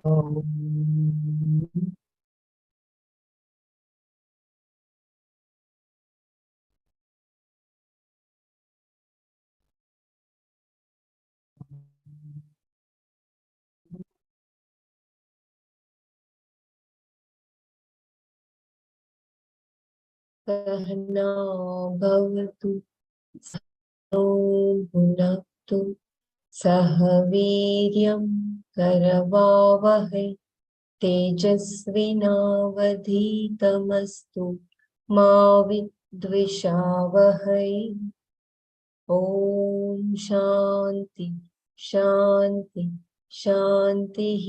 Om. सहना भवतु सहनो भुनक्तु सह वीर्यं करवावहै तेजस्विनावधीतमस्तु मा विद्विषावहै। ॐ शान्ति शान्ति शान्तिः।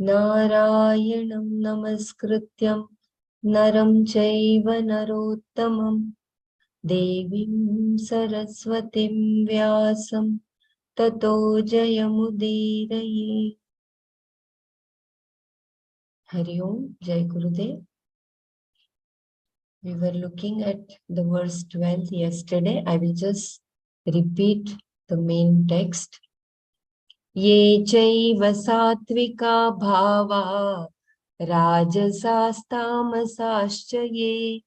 नारायणं नमस्कृत्यं नरं चैव नरोत्तमं देवीं सरस्वतीं व्यासं ततो जयमुदीरये। Hari Om, Jai Gurudev. We were looking at the verse 12 yesterday. I will just repeat the main text. Ye chaiva satvika bhava rajasastamasascha ye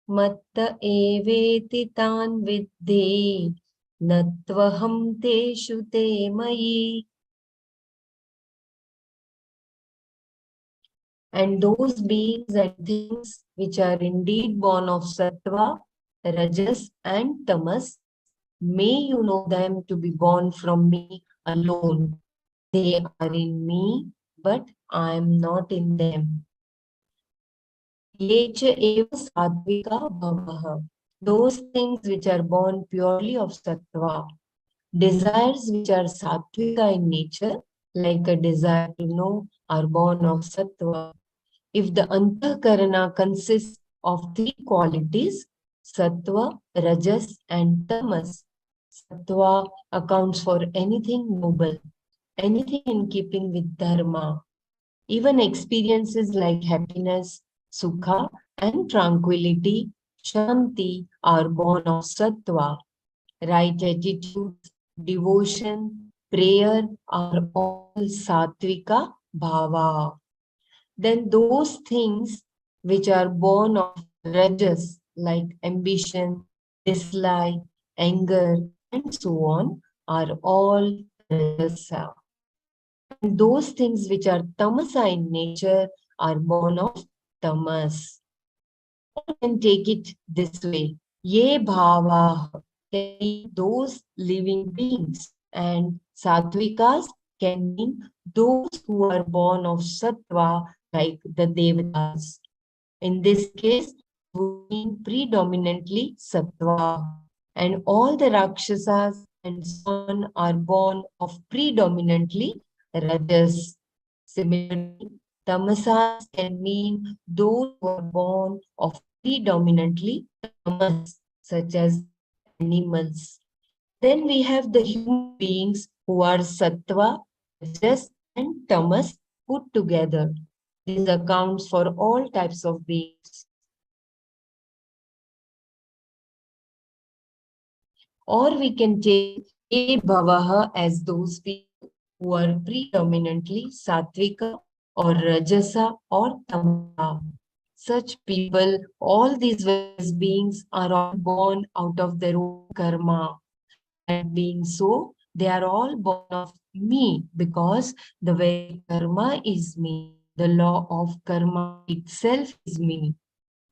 matta eveti tan viddhi natvaham teshu te mayi. And those beings and things which are indeed born of sattva, rajas and tamas, may you know them to be born from me alone. They are in me, but I am not in them. Yecha eva sattvika bhavaha. Those things which are born purely of sattva, desires which are sattvika in nature, like a desire to know, are born of sattva. If the antakarana consists of three qualities, sattva, rajas, and tamas, sattva accounts for anything noble, anything in keeping with dharma. Even experiences like happiness, sukha, and tranquility, shanti, are born of sattva. Right attitudes, devotion, prayer are all sattvika bhava. Then those things which are born of rajas, like ambition, dislike, anger, and so on, are all rajasa. And those things which are tamasa in nature are born of tamas. One can take it this way. Ye bhava can mean those living beings, and sattvikas can mean those who are born of sattva, like the devatas. In this case, we mean predominantly sattva, and all the rakshasas and so on are born of predominantly rajas. Similarly, tamasas can mean those who are born of predominantly tamas, such as animals. Then we have the human beings who are sattva, rajas, and tamas put together. This accounts for all types of beings. Or we can take a bhavaha as those people who are predominantly sattvika or rajasa or tamasa. Such people, all these various beings are all born out of their own karma. And being so, they are all born of me because the very karma is me. The law of karma itself is me.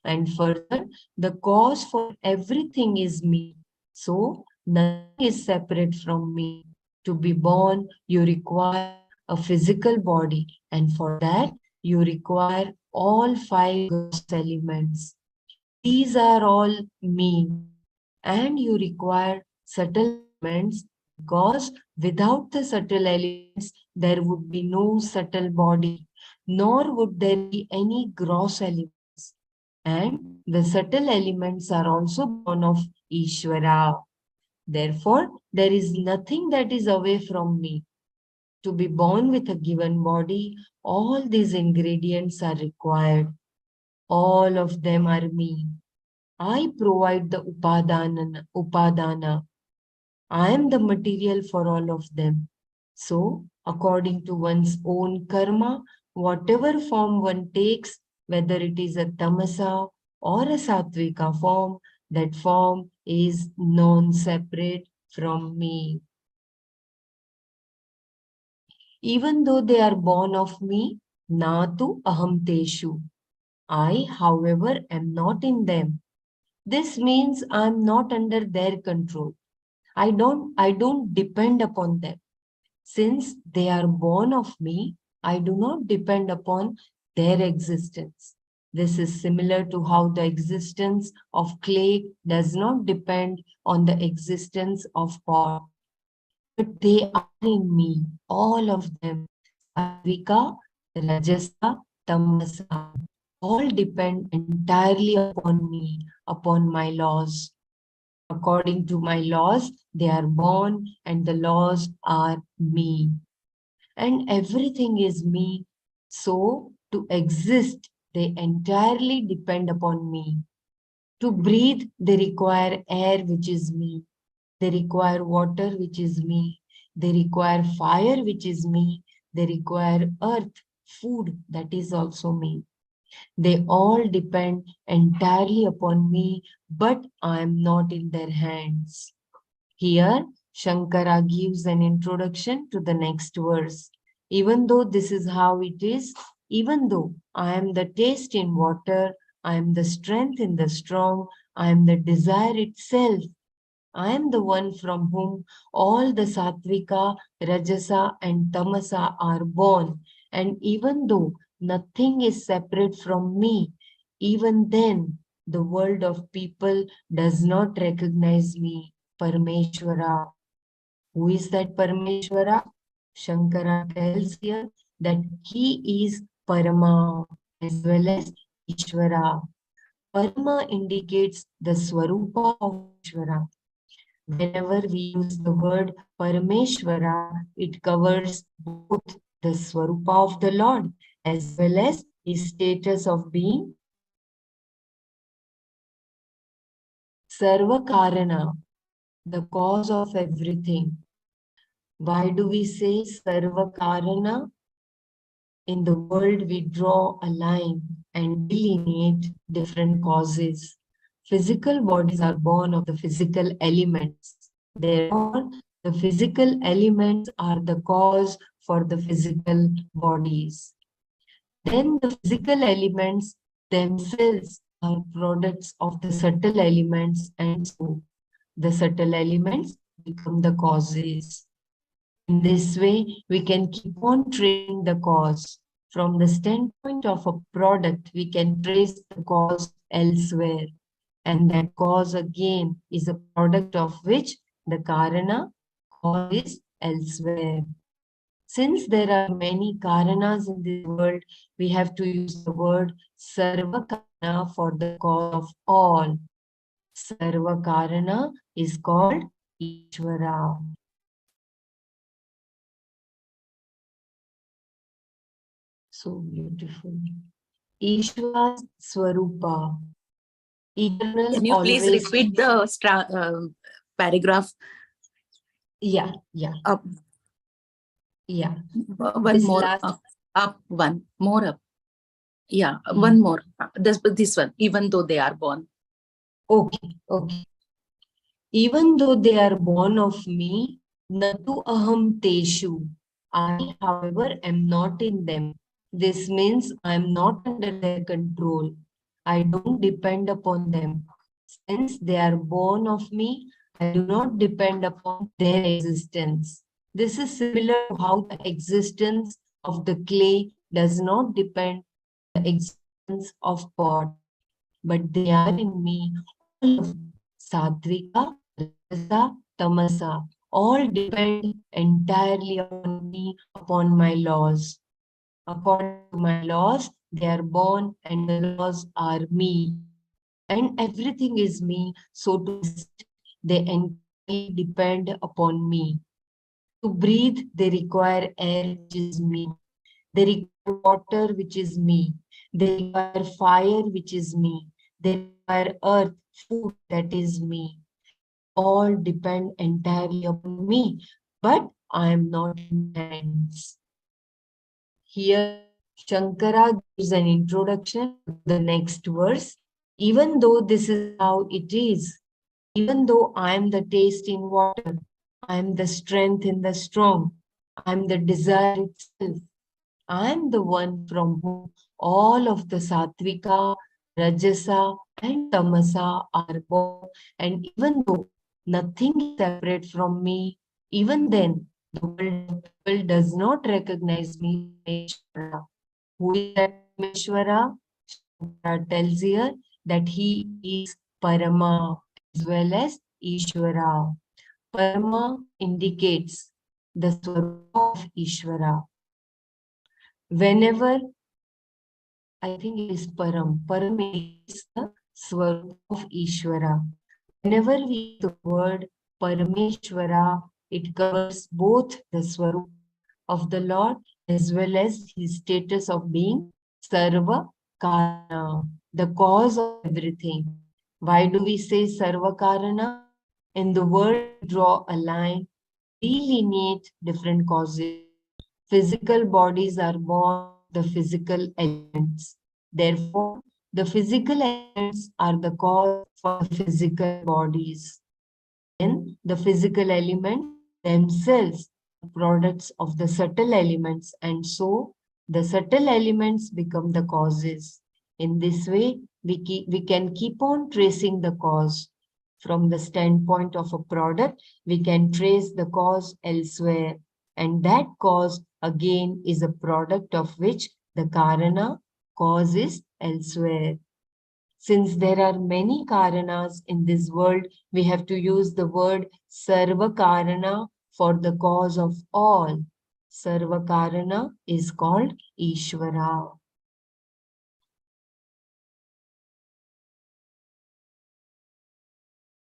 And further, the cause for everything is me. So, nothing is separate from me. To be born, you require a physical body, and for that, you require all five gross elements. These are all me, and you require subtle elements because without the subtle elements, there would be no subtle body, nor would there be any gross elements. And the subtle elements are also born of Ishvara. Therefore, there is nothing that is away from me. To be born with a given body, all these ingredients are required. All of them are me. I provide the upadana. I am the material for all of them. So, according to one's own karma, whatever form one takes, whether it is a tamasa or a sattvika form, that form is non-separate from me. Even though they are born of me, natu aham teshu. I, however, am not in them. This means I am not under their control. I don't depend upon them. Since they are born of me, I do not depend upon their existence. This is similar to how the existence of clay does not depend on the existence of pot. But they are in me, all of them. Sattvika, Rajasa, Tamasa, all depend entirely upon me, upon my laws. According to my laws, they are born and the laws are me. And everything is me. So to exist, they entirely depend upon me. To breathe, they require air, which is me. They require water, which is me. They require fire, which is me. They require earth, food, that is also me. They all depend entirely upon me, but I am not in their hands. Here, Shankara gives an introduction to the next verse. Even though this is how it is, even though I am the taste in water, I am the strength in the strong, I am the desire itself, I am the one from whom all the Sattvika, Rajasa, and Tamasa are born. And even though nothing is separate from me, even then the world of people does not recognize me, Parameshwara. Who is that Parameshwara? Shankara tells here that he is Parama as well as Ishvara. Parama indicates the Swarupa of Ishvara. Whenever we use the word Parameshwara, it covers both the Swarupa of the Lord as well as his status of being Sarvakarana, the cause of everything. Why do we say Sarvakarana? In the world, we draw a line and delineate different causes. Physical bodies are born of the physical elements. Therefore, the physical elements are the cause for the physical bodies. Then the physical elements themselves are products of the subtle elements, and so the subtle elements become the causes. In this way, we can keep on tracing the cause. From the standpoint of a product, we can trace the cause elsewhere. And that cause again is a product of which the Karana cause is elsewhere. Since there are many Karanas in this world, we have to use the word Sarva Karana for the cause of all. Sarva Karana is called Ishvara. So beautiful. Ishvara's Swarupa, eternal, Can you please always. repeat the paragraph? Yeah. Up, Yeah. one This more last. up, one more up. Yeah, Yeah. one more. This one. Even though they are born. Okay. Even though they are born of me, natu aham teshu. I, however, am not in them. This means I am not under their control. I don't depend upon them. Since they are born of me, I do not depend upon their existence. This is similar to how the existence of the clay does not depend on the existence of pot, but they are in me, all of them. Satvika, Rajasa, Tamasa, all depend entirely upon me, upon my laws. According to my laws, they are born and the laws are me. And everything is me, so to exist, they entirely depend upon me. To breathe, they require air, which is me. They require water, which is me. They require fire, which is me. They require earth, food, that is me. They all depend entirely upon me. But I am not in hands. Here, Shankara gives an introduction to the next verse. Even though this is how it is, even though I am the taste in water, I am the strength in the strong, I am the desire itself, I am the one from whom all of the Satvika, Rajasa, and Tamasa are born. And even though nothing is separate from me, even then the world of people does not recognize me, Parmeshwara. Who is that Parmeshwara? Shankara tells here that he is Parama as well as Ishvara. Parama indicates the Swarupa of Ishvara. Whenever I think it is Param. Param indicates the Swarup of Ishvara. Whenever we use the word Parameshwara, it covers both the Swarup of the Lord as well as his status of being Sarva Karana, the cause of everything. Why do we say Sarva Karana? In the word, we draw a line to delineate different causes. Physical bodies are born of the physical elements. Therefore, the physical elements are the cause for the physical bodies. Then the physical elements themselves are products of the subtle elements, and so the subtle elements become the causes. In this way, we can keep on tracing the cause. From the standpoint of a product, we can trace the cause elsewhere. And that cause again is a product of which the karana cause is elsewhere. Since there are many karanas in this world, we have to use the word sarva karana for the cause of all. Sarva karana is called Ishvara.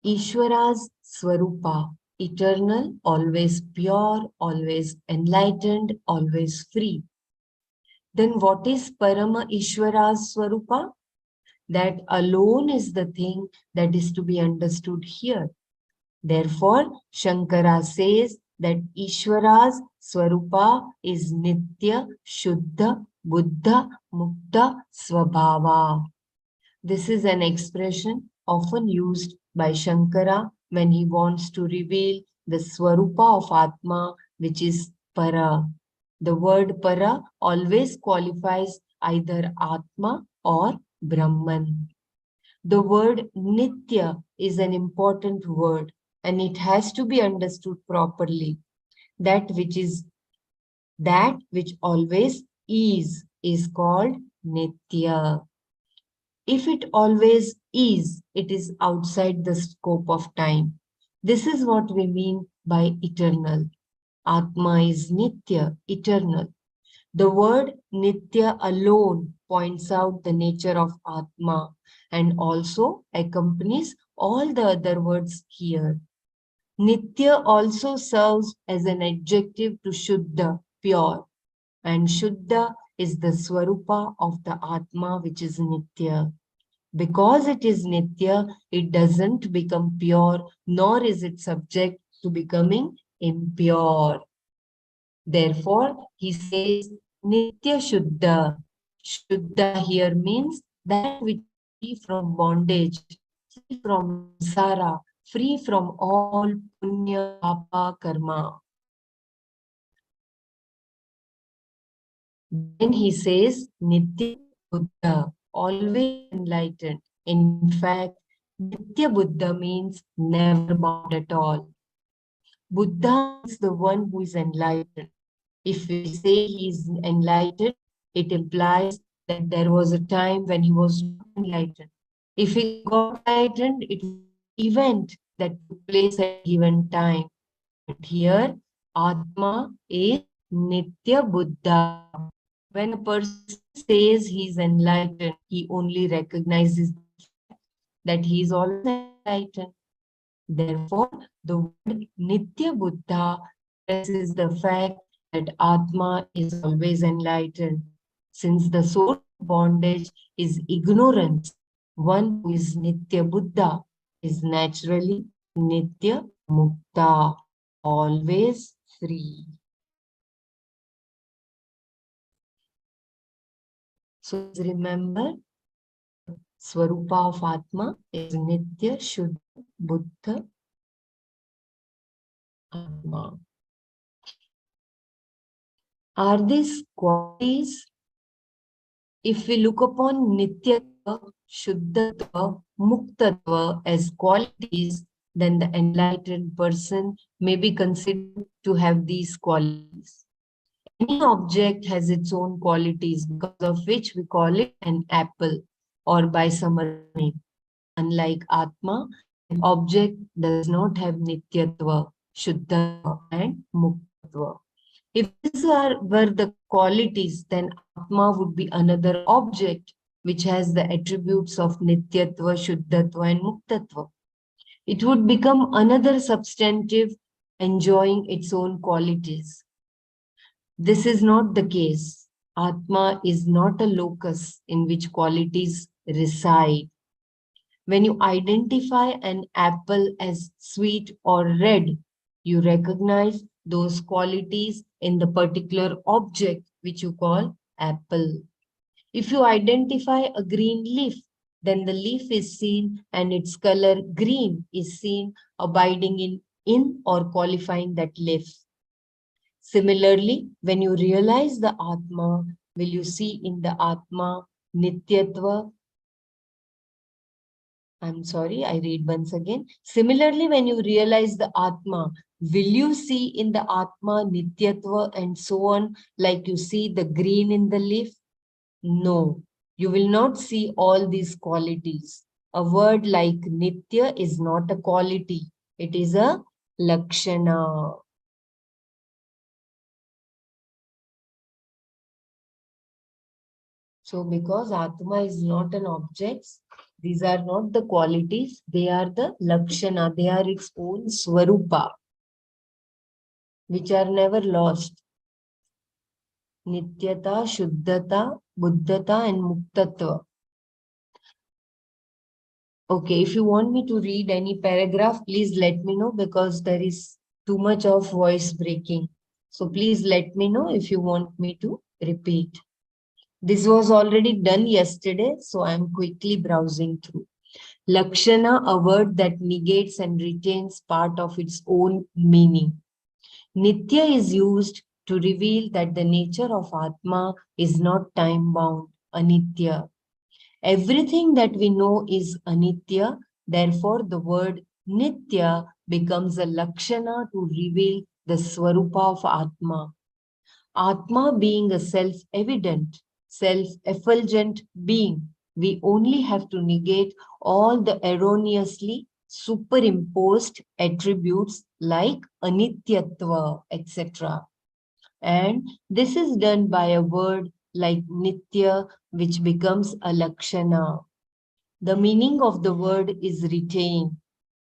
Ishvara's Swarupa, eternal, always pure, always enlightened, always free. Then what is Parama Ishvara's Swarupa? That alone is the thing that is to be understood here. Therefore, Shankara says that Ishvara's Swarupa is Nitya, Shuddha, Buddha, Mukta, Swabhava. This is an expression often used by Shankara when he wants to reveal the Swarupa of Atma, which is Para. The word Para always qualifies either Atma or Brahman. The word Nitya is an important word and it has to be understood properly. That which always is called Nitya. If it always is, it is outside the scope of time. This is what we mean by eternal. Atma is Nitya, eternal. The word Nitya alone points out the nature of Atma and also accompanies all the other words here. Nitya also serves as an adjective to Shuddha, pure, and Shuddha is the Swarupa of the Atma, which is Nitya. Because it is Nitya, it doesn't become pure, nor is it subject to becoming impure. Therefore, he says Nitya Shuddha. Shuddha here means that which is free from bondage, free from samsara, free from all punya, papa, karma. Then he says Nitya Buddha, always enlightened. In fact, Nitya Buddha means never bound at all. Buddha means the one who is enlightened. If we say he is enlightened, it implies that there was a time when he was not enlightened. If he got enlightened, it was an event that took place at a given time. But here, Atma is Nitya Buddha. When a person says he is enlightened, he only recognizes the fact that he is always enlightened. Therefore, the word Nitya Buddha stresses the fact that Atma is always enlightened. Since the source of bondage is ignorance, one who is Nitya Buddha is naturally Nitya Mukta, always free. So please remember, Swarupa of Atma is Nitya, Shuddha, Buddha, Atma. Are these qualities? If we look upon Nityatva, Shuddhatva, Muktatva as qualities, then the enlightened person may be considered to have these qualities. Any object has its own qualities, because of which we call it an apple or by some other name. Unlike Atma, an object does not have Nityatva, Shuddhatva and Muktatva. If these were the qualities, then Atma would be another object which has the attributes of Nityatva, Shuddhatva and Muktatva. It would become another substantive enjoying its own qualities. This is not the case. Atma is not a locus in which qualities reside. When you identify an apple as sweet or red, you recognize those qualities in the particular object which you call apple. If you identify a green leaf, then the leaf is seen and its color green is seen abiding in or qualifying that leaf. Similarly, when you realize the Atma, will you see in the Atma Nityatva? I'm sorry, I read once again. Similarly, when you realize the Atma, will you see in the Atma Nityatva and so on, like you see the green in the leaf? No, you will not see all these qualities. A word like Nitya is not a quality, it is a Lakshana. So because Atma is not an object, these are not the qualities, they are the Lakshana, they are its own Swarupa, which are never lost. Nityata, Shuddhata, Buddhata and Muktatva. Okay, if you want me to read any paragraph, please let me know because there is too much of voice breaking. So please let me know if you want me to repeat. This was already done yesterday, so I am quickly browsing through. Lakshana, a word that negates and retains part of its own meaning. Nitya is used to reveal that the nature of Atma is not time-bound, anitya. Everything that we know is anitya, therefore the word nitya becomes a lakshana to reveal the swarupa of Atma. Atma being a self-evident, self-effulgent being, we only have to negate all the erroneously superimposed attributes like anityatva, etc. And this is done by a word like nitya, which becomes a lakshana. The meaning of the word is retained,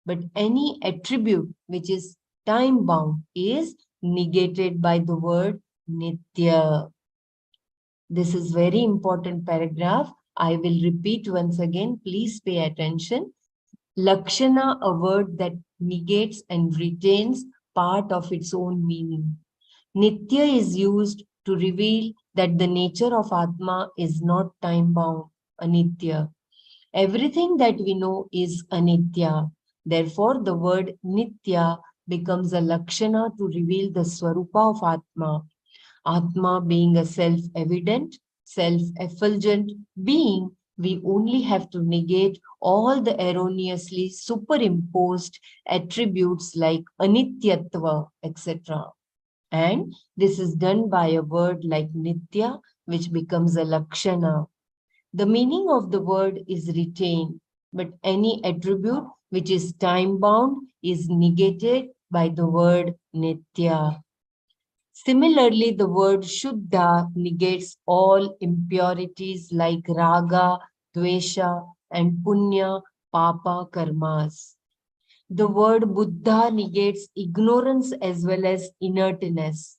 but any attribute which is time bound is negated by the word nitya. This is very important paragraph. I will repeat once again. Please pay attention. Lakshana, a word that negates and retains part of its own meaning. Nitya is used to reveal that the nature of Atma is not time-bound, anitya. Everything that we know is anitya. Therefore, the word nitya becomes a lakshana to reveal the swarupa of Atma. Atma being a self-evident, self-effulgent being, we only have to negate all the erroneously superimposed attributes like anityatva, etc. And this is done by a word like nitya, which becomes a lakshana. The meaning of the word is retained, but any attribute which is time-bound is negated by the word nitya. Similarly, the word Shuddha negates all impurities like Raga, Dvesha, and Punya, Papa, Karmas. The word Buddha negates ignorance as well as inertness.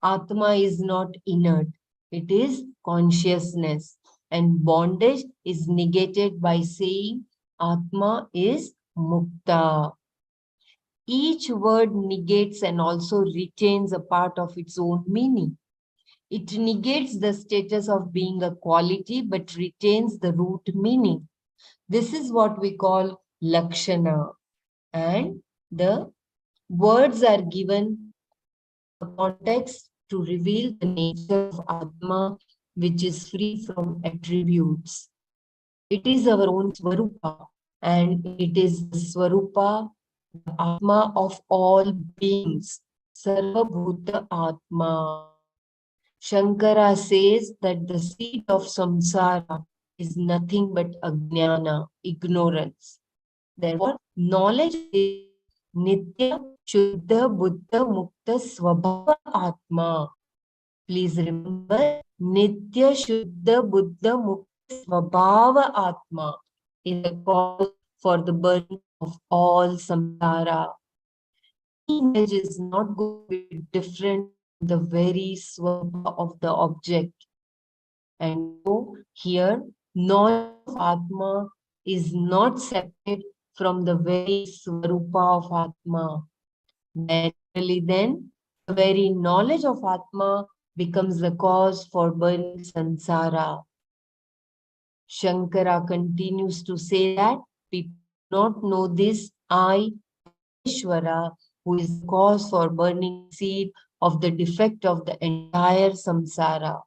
Atma is not inert, it is consciousness. And bondage is negated by saying Atma is Mukta. Each word negates and also retains a part of its own meaning. It negates the status of being a quality but retains the root meaning. This is what we call lakshana. And the words are given a context to reveal the nature of Atma, which is free from attributes. It is our own Swarupa, and it is the Swarupa, the Atma of all beings, Sarva Bhuta Atma. Shankara says that the seed of samsara is nothing but ajnana, ignorance. Therefore, knowledge of this Nitya, Shuddha, Buddha, Mukta, Swabhava, Atma. Please remember, Nitya, Shuddha, Buddha, Mukta, Swabhava, Atma is the cause for the burning of all samsara. Image is not going to be different from the very swarupa of the object. And so here, knowledge of Atma is not separate from the very swarupa of Atma. Naturally then, the very knowledge of Atma becomes the cause for burning samsara. Shankara continues to say that people do not know this I, Ishvara, who is the cause for burning the seed of the defect of the entire samsara.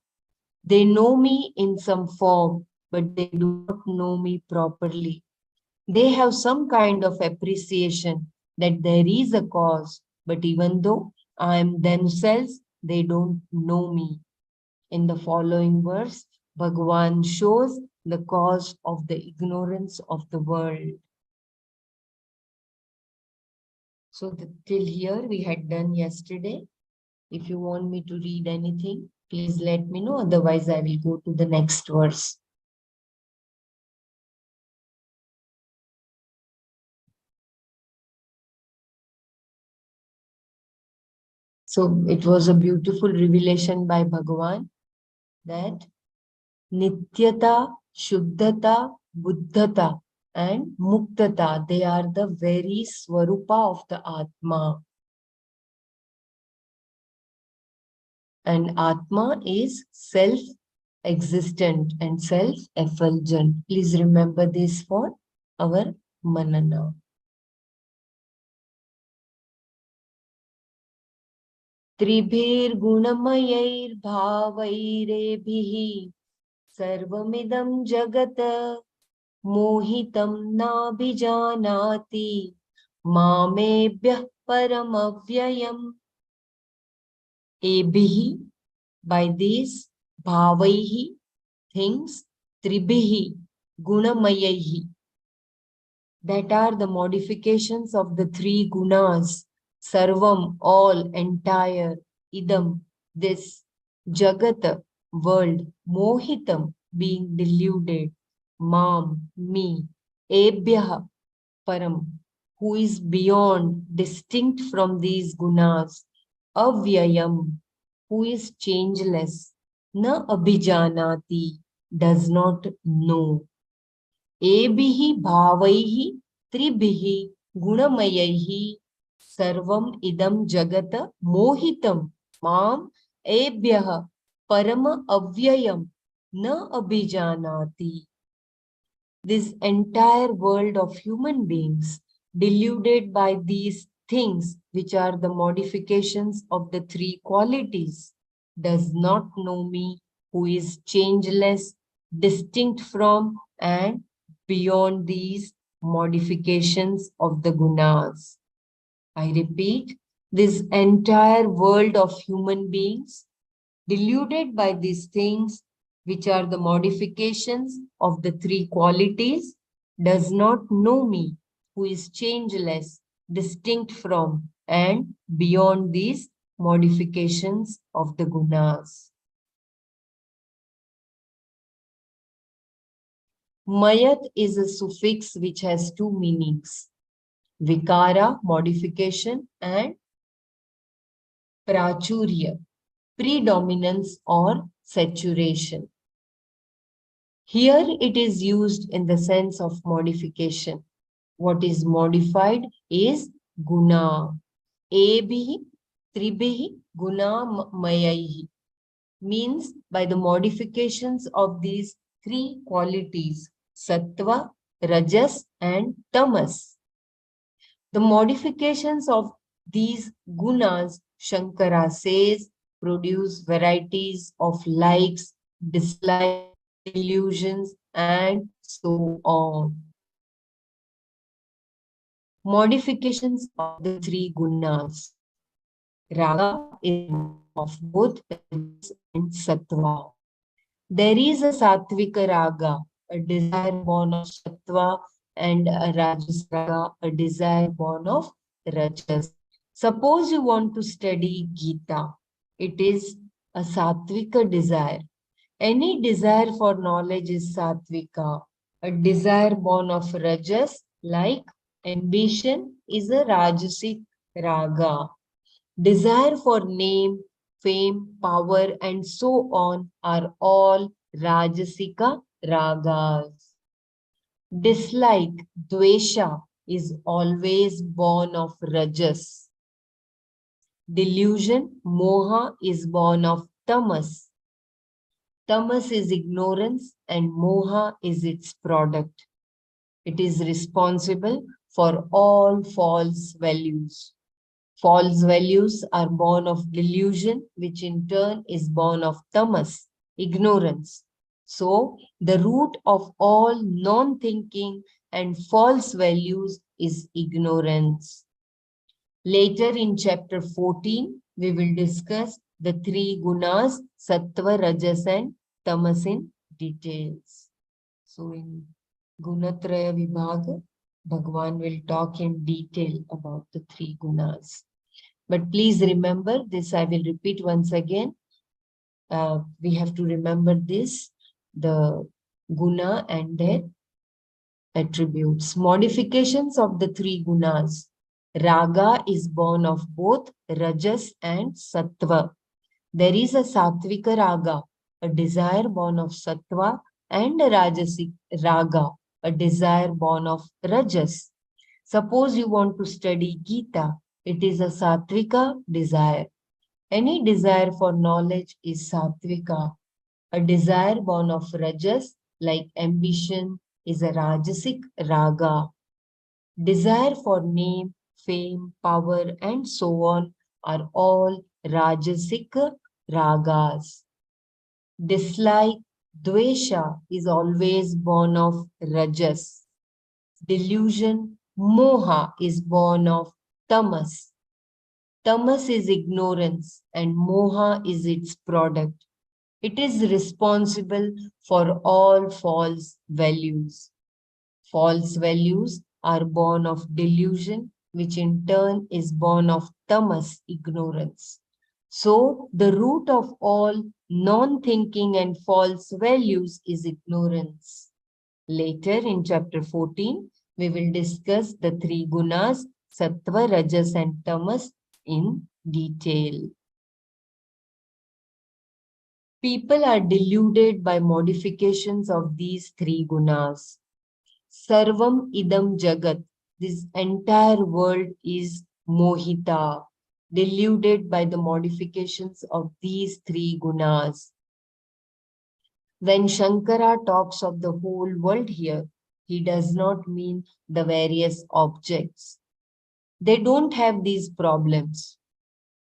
They know me in some form, but they do not know me properly. They have some kind of appreciation that there is a cause, but even though I am themselves, they don't know me. In the following verse, Bhagavan shows the cause of the ignorance of the world. So till here we had done yesterday. If you want me to read anything, please let me know. Otherwise, I will go to the next verse. So it was a beautiful revelation by Bhagavan that Nityata, Shuddhata, Buddhata, and Muktata, they are the very Swarupa of the Atma. And Atma is self-existent and self-effulgent. Please remember this for our Manana. त्रिभिर्गुणमयैर्भावैरेभिः सर्वमिदं जगत् मोहितं नाभिजानाति मामेभ्यः परमव्ययम्. Ebihi, by these, bhavaihi, things, tribihi, gunamayahi, that are the modifications of the three gunas, sarvam, all, entire, idam, this, jagata, world, mohitam, being deluded, mam, me, ebhyaha, param, who is beyond, distinct from these gunas, avyayam, who is changeless, na abhijanati, does not know. Ebihi bhavaihi tribihi gunamayaihi sarvam idam jagata mohitam mam ebhyah parama avyayam na abhijanati. This entire world of human beings, deluded by these things which are the modifications of the three qualities, does not know me, who is changeless, distinct from and beyond these modifications of the gunas. I repeat, this entire world of human beings, deluded by these things, which are the modifications of the three qualities, does not know me, who is changeless, distinct from, and beyond these modifications of the gunas. Mayat is a suffix which has two meanings. Vikara, modification, and prachurya, predominance or saturation. Here it is used in the sense of modification. What is modified is guna. Ebihi tribihi guna mayahi means by the modifications of these three qualities, sattva, rajas, and tamas. The modifications of these gunas, Shankara says, produce varieties of likes, dislikes, delusions, and so on. Modifications of the three gunas. Raga is born of both rajas and sattva. There is a sattvika raga, a desire born of sattva, and a rajas raga, a desire born of rajas. Suppose you want to study Gita. It is a sattvika desire. Any desire for knowledge is sattvika. A desire born of rajas, like ambition, is a rajasic raga. Desire for name, fame, power, and so on are all Rajasika ragas. Dislike, dvesha, is always born of rajas. Delusion, moha, is born of tamas. Tamas is ignorance and moha is its product. It is responsible for all false values. False values are born of delusion, which in turn is born of tamas, ignorance. So, the root of all non-thinking and false values is ignorance. Later in chapter 14, we will discuss the three gunas, sattva, rajas, and tamas in details. So, in Gunatraya Vibhaga, Bhagwan will talk in detail about the three gunas. But please remember this, I will repeat once again. We have to remember this, the guna and their attributes. Modifications of the three gunas. Raga is born of both rajas and sattva. There is a sattvika raga, a desire born of sattva, and a rajasic raga, a desire born of rajas. Suppose you want to study Gita, it is a sattvika desire. Any desire for knowledge is sattvika. A desire born of rajas, like ambition, is a rajasic raga. Desire for name, fame, power, and so on are all rajasic ragas. Dislike, dvesha, is always born of rajas. Delusion, moha, is born of tamas. Tamas is ignorance and moha is its product. It is responsible for all false values. False values are born of delusion, which in turn is born of tamas, ignorance. So, the root of all non-thinking and false values is ignorance. Later in chapter 14, we will discuss the three gunas, sattva, rajas, and tamas in detail. People are deluded by modifications of these three gunas. Sarvam idam jagat, this entire world is mohita, deluded by the modifications of these three gunas. When Shankara talks of the whole world here, he does not mean the various objects. They don't have these problems.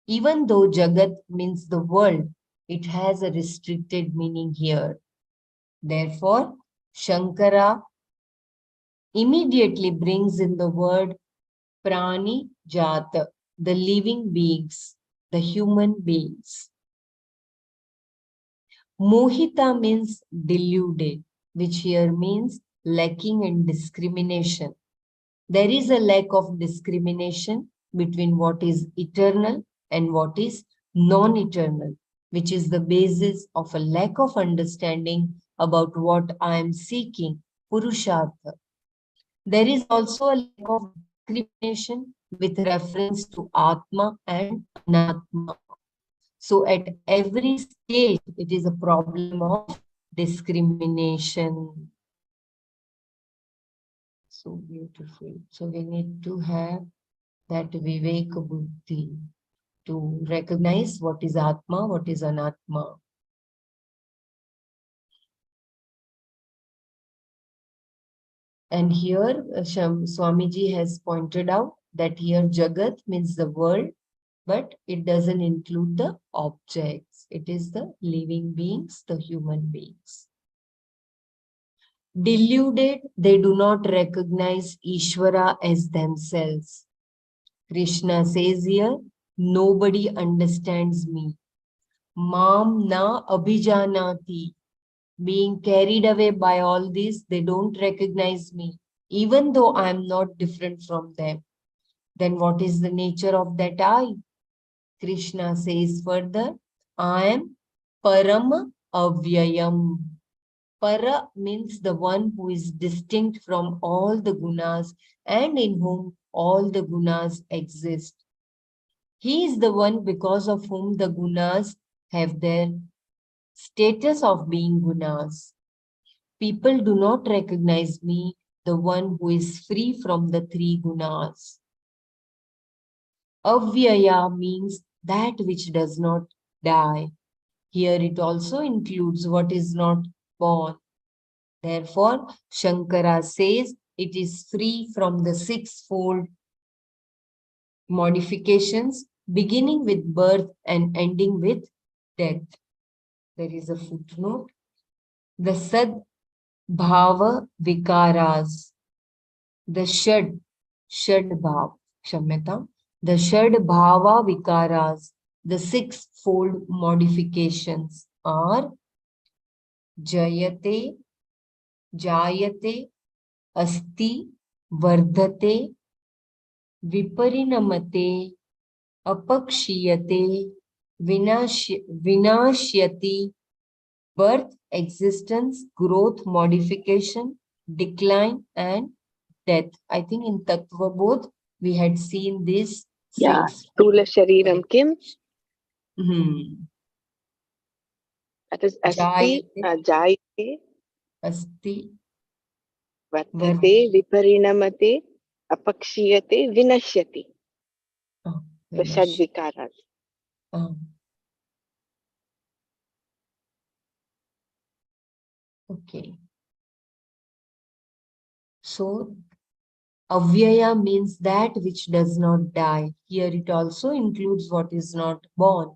Even though Jagat means the world, it has a restricted meaning here. Therefore, Shankara immediately brings in the word Prani Jata, the living beings, the human beings. Mohita means deluded, which here means lacking in discrimination. There is a lack of discrimination between what is eternal and what is non-eternal, which is the basis of a lack of understanding about what I am seeking, Purushartha. There is also a lack of discrimination with reference to Atma and Anatma. So at every stage, it is a problem of discrimination. So beautiful. So we need to have that Viveka Buddhi, to recognize what is Atma, what is Anatma. And here Swamiji has pointed out that here Jagat means the world, but it doesn't include the objects. It is the living beings, the human beings. Deluded, they do not recognize Ishvara as themselves. Krishna says here, nobody understands me. Mam na abhijanati. Being carried away by all this, they don't recognize me, even though I am not different from them. Then what is the nature of that I? Krishna says further, I am Param Avyayam. Para means the one who is distinct from all the gunas and in whom all the gunas exist. He is the one because of whom the gunas have their status of being gunas. People do not recognize me, the one who is free from the three gunas. Avyaya means that which does not die. Here it also includes what is not born. Therefore, Shankara says it is free from the sixfold modifications, beginning with birth and ending with death. There is a footnote. The Sad Bhava Vikaras, the Shad Bhav, Kshamyata, the Shad Bhava Vikaras, the sixfold modifications are Jayate, Jayate, Asti, Vardhate, Viparinamate, Apakshiyate, Vinashyati, birth, existence, growth, modification, decline, and death. I think in Tattva Bodh, we had seen these Yeah, six. Stula Shariram Kim. That is Asti, Jayate, Asti, Vartate, Viparinamate, Apakshiyate, Vinashyati. The Shadvikaras. Okay. So, Avyaya means that which does not die. Here it also includes what is not born.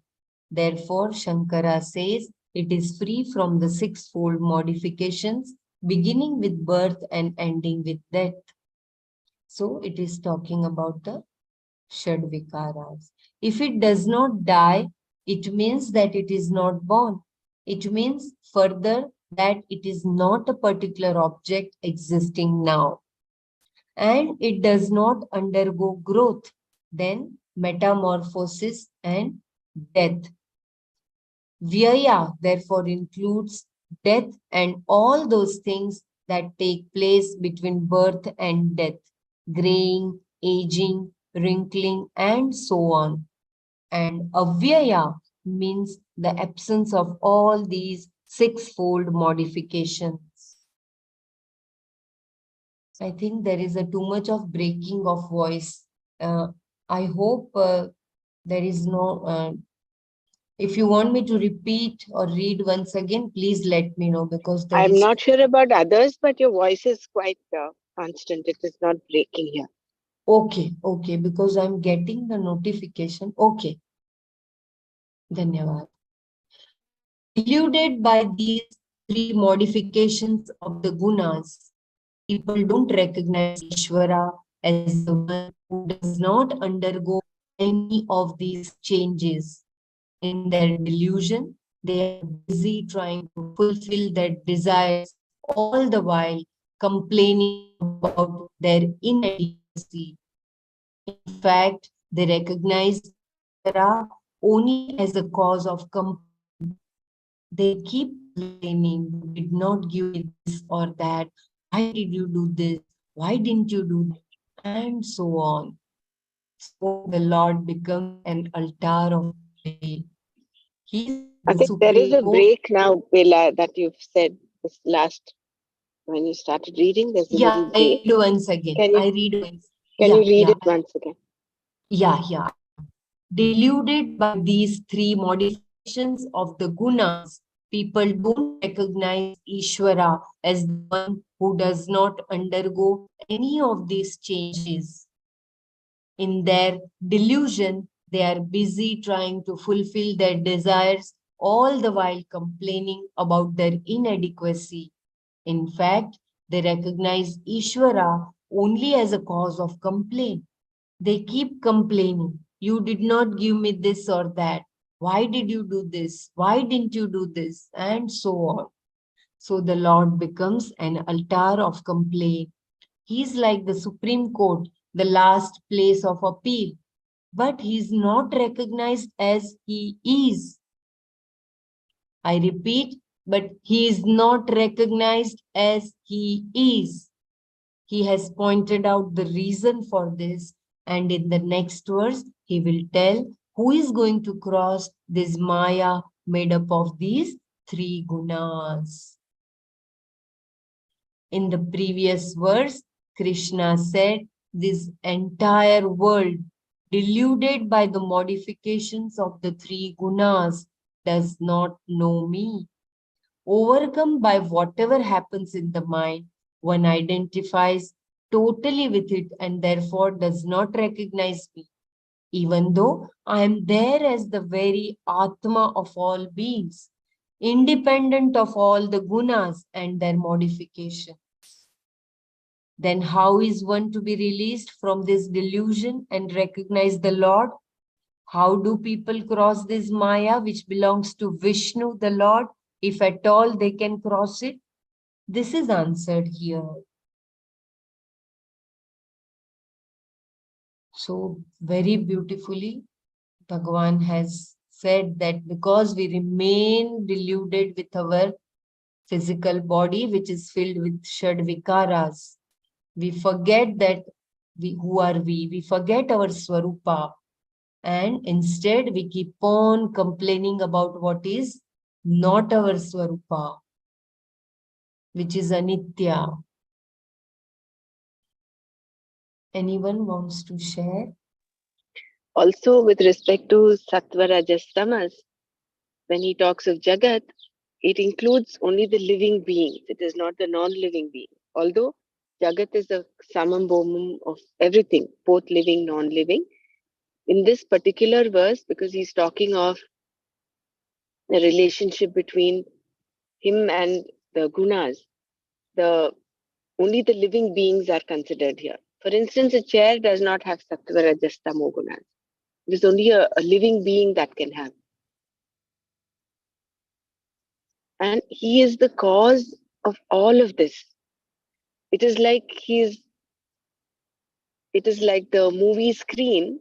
Therefore, Shankara says it is free from the sixfold modifications, beginning with birth and ending with death. So, it is talking about the Shadvikaras. If it does not die, it means that it is not born. It means further that it is not a particular object existing now. And it does not undergo growth, then metamorphosis and death. Vyaya therefore includes death and all those things that take place between birth and death, graying, aging, wrinkling, and so on. And avyaya means the absence of all these sixfold modifications. I think there is a too much of breaking of voice. I hope there is no, if you want me to repeat or read once again, please let me know because there I'm is... not sure about others, but your voice is quite constant. It is not breaking here. Okay, okay, because I'm getting the notification. Okay. Dhanyavad. Deluded by these three modifications of the gunas, people don't recognize Ishvara as the one who does not undergo any of these changes. In their delusion, they are busy trying to fulfill their desires, all the while complaining about their inadequacy. In fact, they recognize Ishvara only as a cause of complaint. They keep complaining, you did not give me this or that. Why did you do this? Why didn't you do that? And so on. So the Lord becomes an altar of clay. He is I the think there is a Supreme. break now, Bela, that you've said this last, when you started reading, there's a little Yeah, I break. read once again. Can you, I read once. can Yeah, you read yeah. it once again? yeah. Deluded by these three modifications of the gunas, people don't recognize Ishvara as the one who does not undergo any of these changes. In their delusion, they are busy trying to fulfill their desires, all the while complaining about their inadequacy. In fact, they recognize Ishvara only as a cause of complaint. They keep complaining. You did not give me this or that. Why did you do this? Why didn't you do this? And so on. So the Lord becomes an altar of complaint. He's like the Supreme Court, the last place of appeal. But he's not recognized as he is. I repeat, but he is not recognized as he is. He has pointed out the reason for this, and in the next verse, he will tell who is going to cross this Maya made up of these three gunas. In the previous verse, Krishna said, this entire world, deluded by the modifications of the three gunas, does not know me. Overcome by whatever happens in the mind, one identifies totally with it and therefore does not recognize me, even though I am there as the very Atma of all beings, independent of all the gunas and their modification. Then how is one to be released from this delusion and recognize the Lord? How do people cross this Maya which belongs to Vishnu, the Lord, if at all they can cross it? This is answered here. So very beautifully, Bhagavan has said that because we remain deluded with our physical body, which is filled with Shad Vikaras, we forget that who are we? We forget our Swarupa. And instead, we keep on complaining about what is not our Swarupa, which is Anitya. Anyone wants to share? Also, with respect to Sattva, Rajas, Tamas, when he talks of Jagat, it includes only the living beings. It is not the non-living being. Although Jagat is the summum bonum of everything, both living, non-living. In this particular verse, because he's talking of the relationship between him and the gunas, the only the living beings are considered here. For instance, a chair does not have sattva, rajas, tamo gunas. It is only a living being that can have. And he is the cause of all of this. It is like the movie screen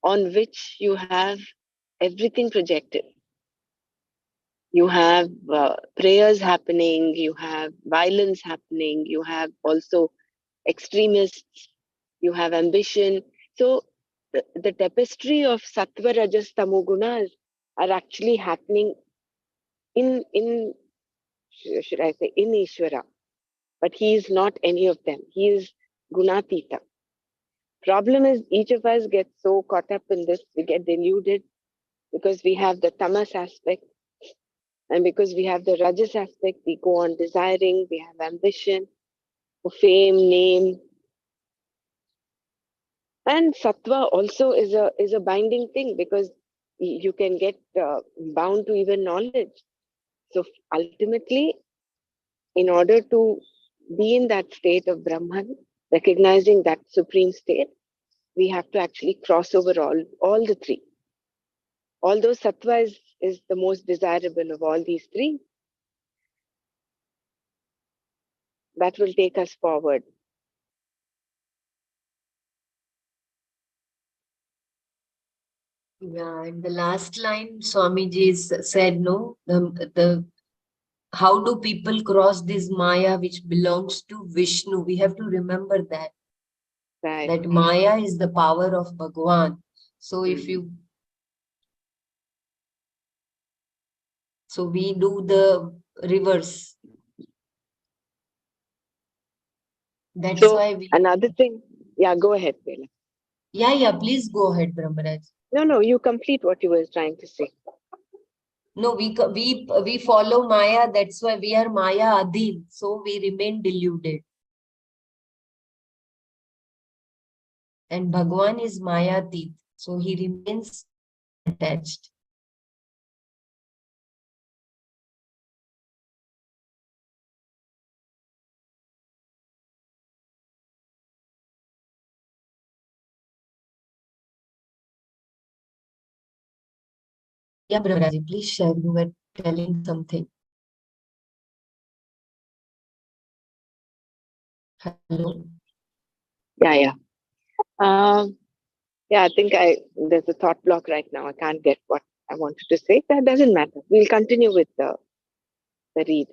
on which you have everything projected. You have prayers happening, you have violence happening, you have also extremists, you have ambition. So the tapestry of sattva, rajas, tamo gunas are actually happening in should I say in Ishvara, but he is not any of them. He is gunatita. Problem is each of us gets so caught up in this, we get deluded because we have the tamas aspect, and because we have the rajas aspect, we go on desiring, we have ambition for fame, name. And sattva also is a binding thing because you can get bound to even knowledge. So ultimately, in order to be in that state of Brahman, recognizing that supreme state, we have to actually cross over all the three. Although sattva is the most desirable of all these three, that will take us forward. Yeah, and the last line Swamiji said, no, how do people cross this Maya which belongs to Vishnu? We have to remember that. Right. That Maya is the power of Bhagavan. So if you, so we do the reverse. That's So why we, another thing, yeah, go ahead, Bela. Yeah, please go ahead, Brahmaraj. No, you complete what you were trying to say. No, we follow Maya. That's why we are Maya Adhin. So we remain deluded. And Bhagwan is Maya Tit. So he remains unattached. Yeah, Brahmaraji, please share. You were telling something. Hello. Yeah. Yeah, I think there's a thought block right now. I can't get what I wanted to say. That doesn't matter. We'll continue with the read.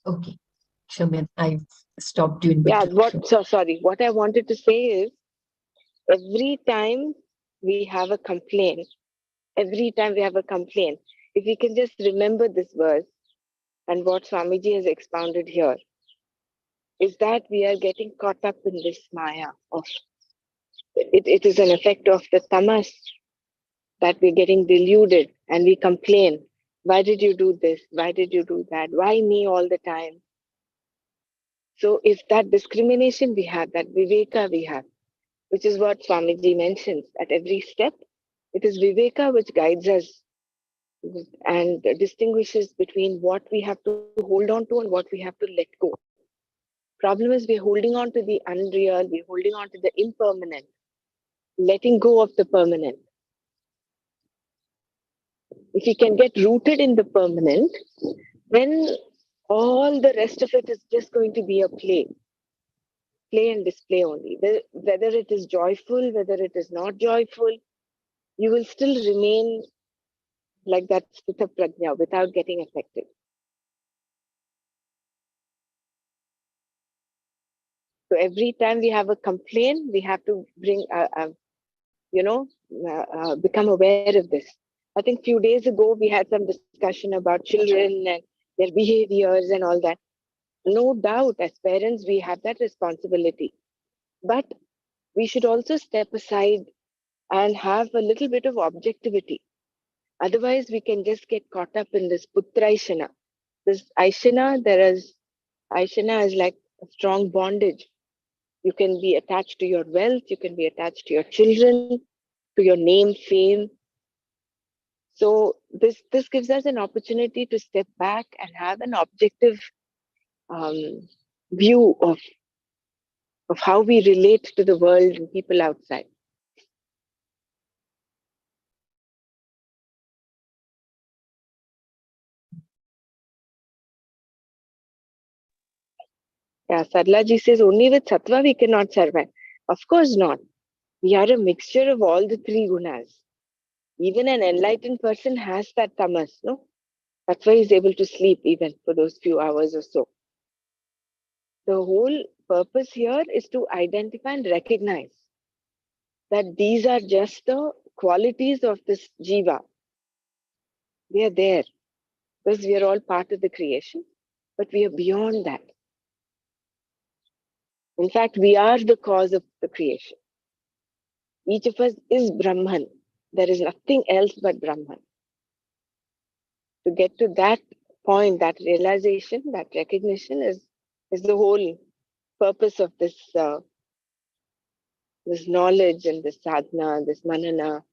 Okay. Shaman, I stopped you in Yeah, between. sorry. What I wanted to say is every time we have a complaint, if we can just remember this verse and what Swamiji has expounded here, is that we are getting caught up in this maya of it is an effect of the tamas that we're getting deluded and we complain. Why did you do this? Why did you do that? Why me all the time? So it's that discrimination we have, that viveka we have, which is what Swamiji mentions at every step. It is viveka which guides us and distinguishes between what we have to hold on to and what we have to let go. Problem is we're holding on to the unreal, we're holding on to the impermanent, letting go of the permanent. If we can get rooted in the permanent, then all the rest of it is just going to be a play and display only. Whether it is joyful, whether it is not joyful, you will still remain like that sthita prajna without getting affected. So every time we have a complaint, we have to bring, become aware of this. I think few days ago we had some discussion about children and their behaviors and all that. No doubt, as parents, we have that responsibility. But we should also step aside and have a little bit of objectivity. Otherwise, we can just get caught up in this putraishana. This Aishana is like a strong bondage. You can be attached to your wealth, you can be attached to your children, to your name, fame. So this gives us an opportunity to step back and have an objective view of how we relate to the world and people outside. Yeah, Sarlaji says only with sattva we cannot survive. Of course not. We are a mixture of all the three gunas. Even an enlightened person has that tamas, no? That's why he's able to sleep even for those few hours or so. The whole purpose here is to identify and recognize that these are just the qualities of this jiva. They are there because we are all part of the creation, but we are beyond that. In fact, we are the cause of the creation. Each of us is Brahman. There is nothing else but Brahman. To get to that point, that realization, that recognition is the whole purpose of this knowledge and this sadhana, this manana.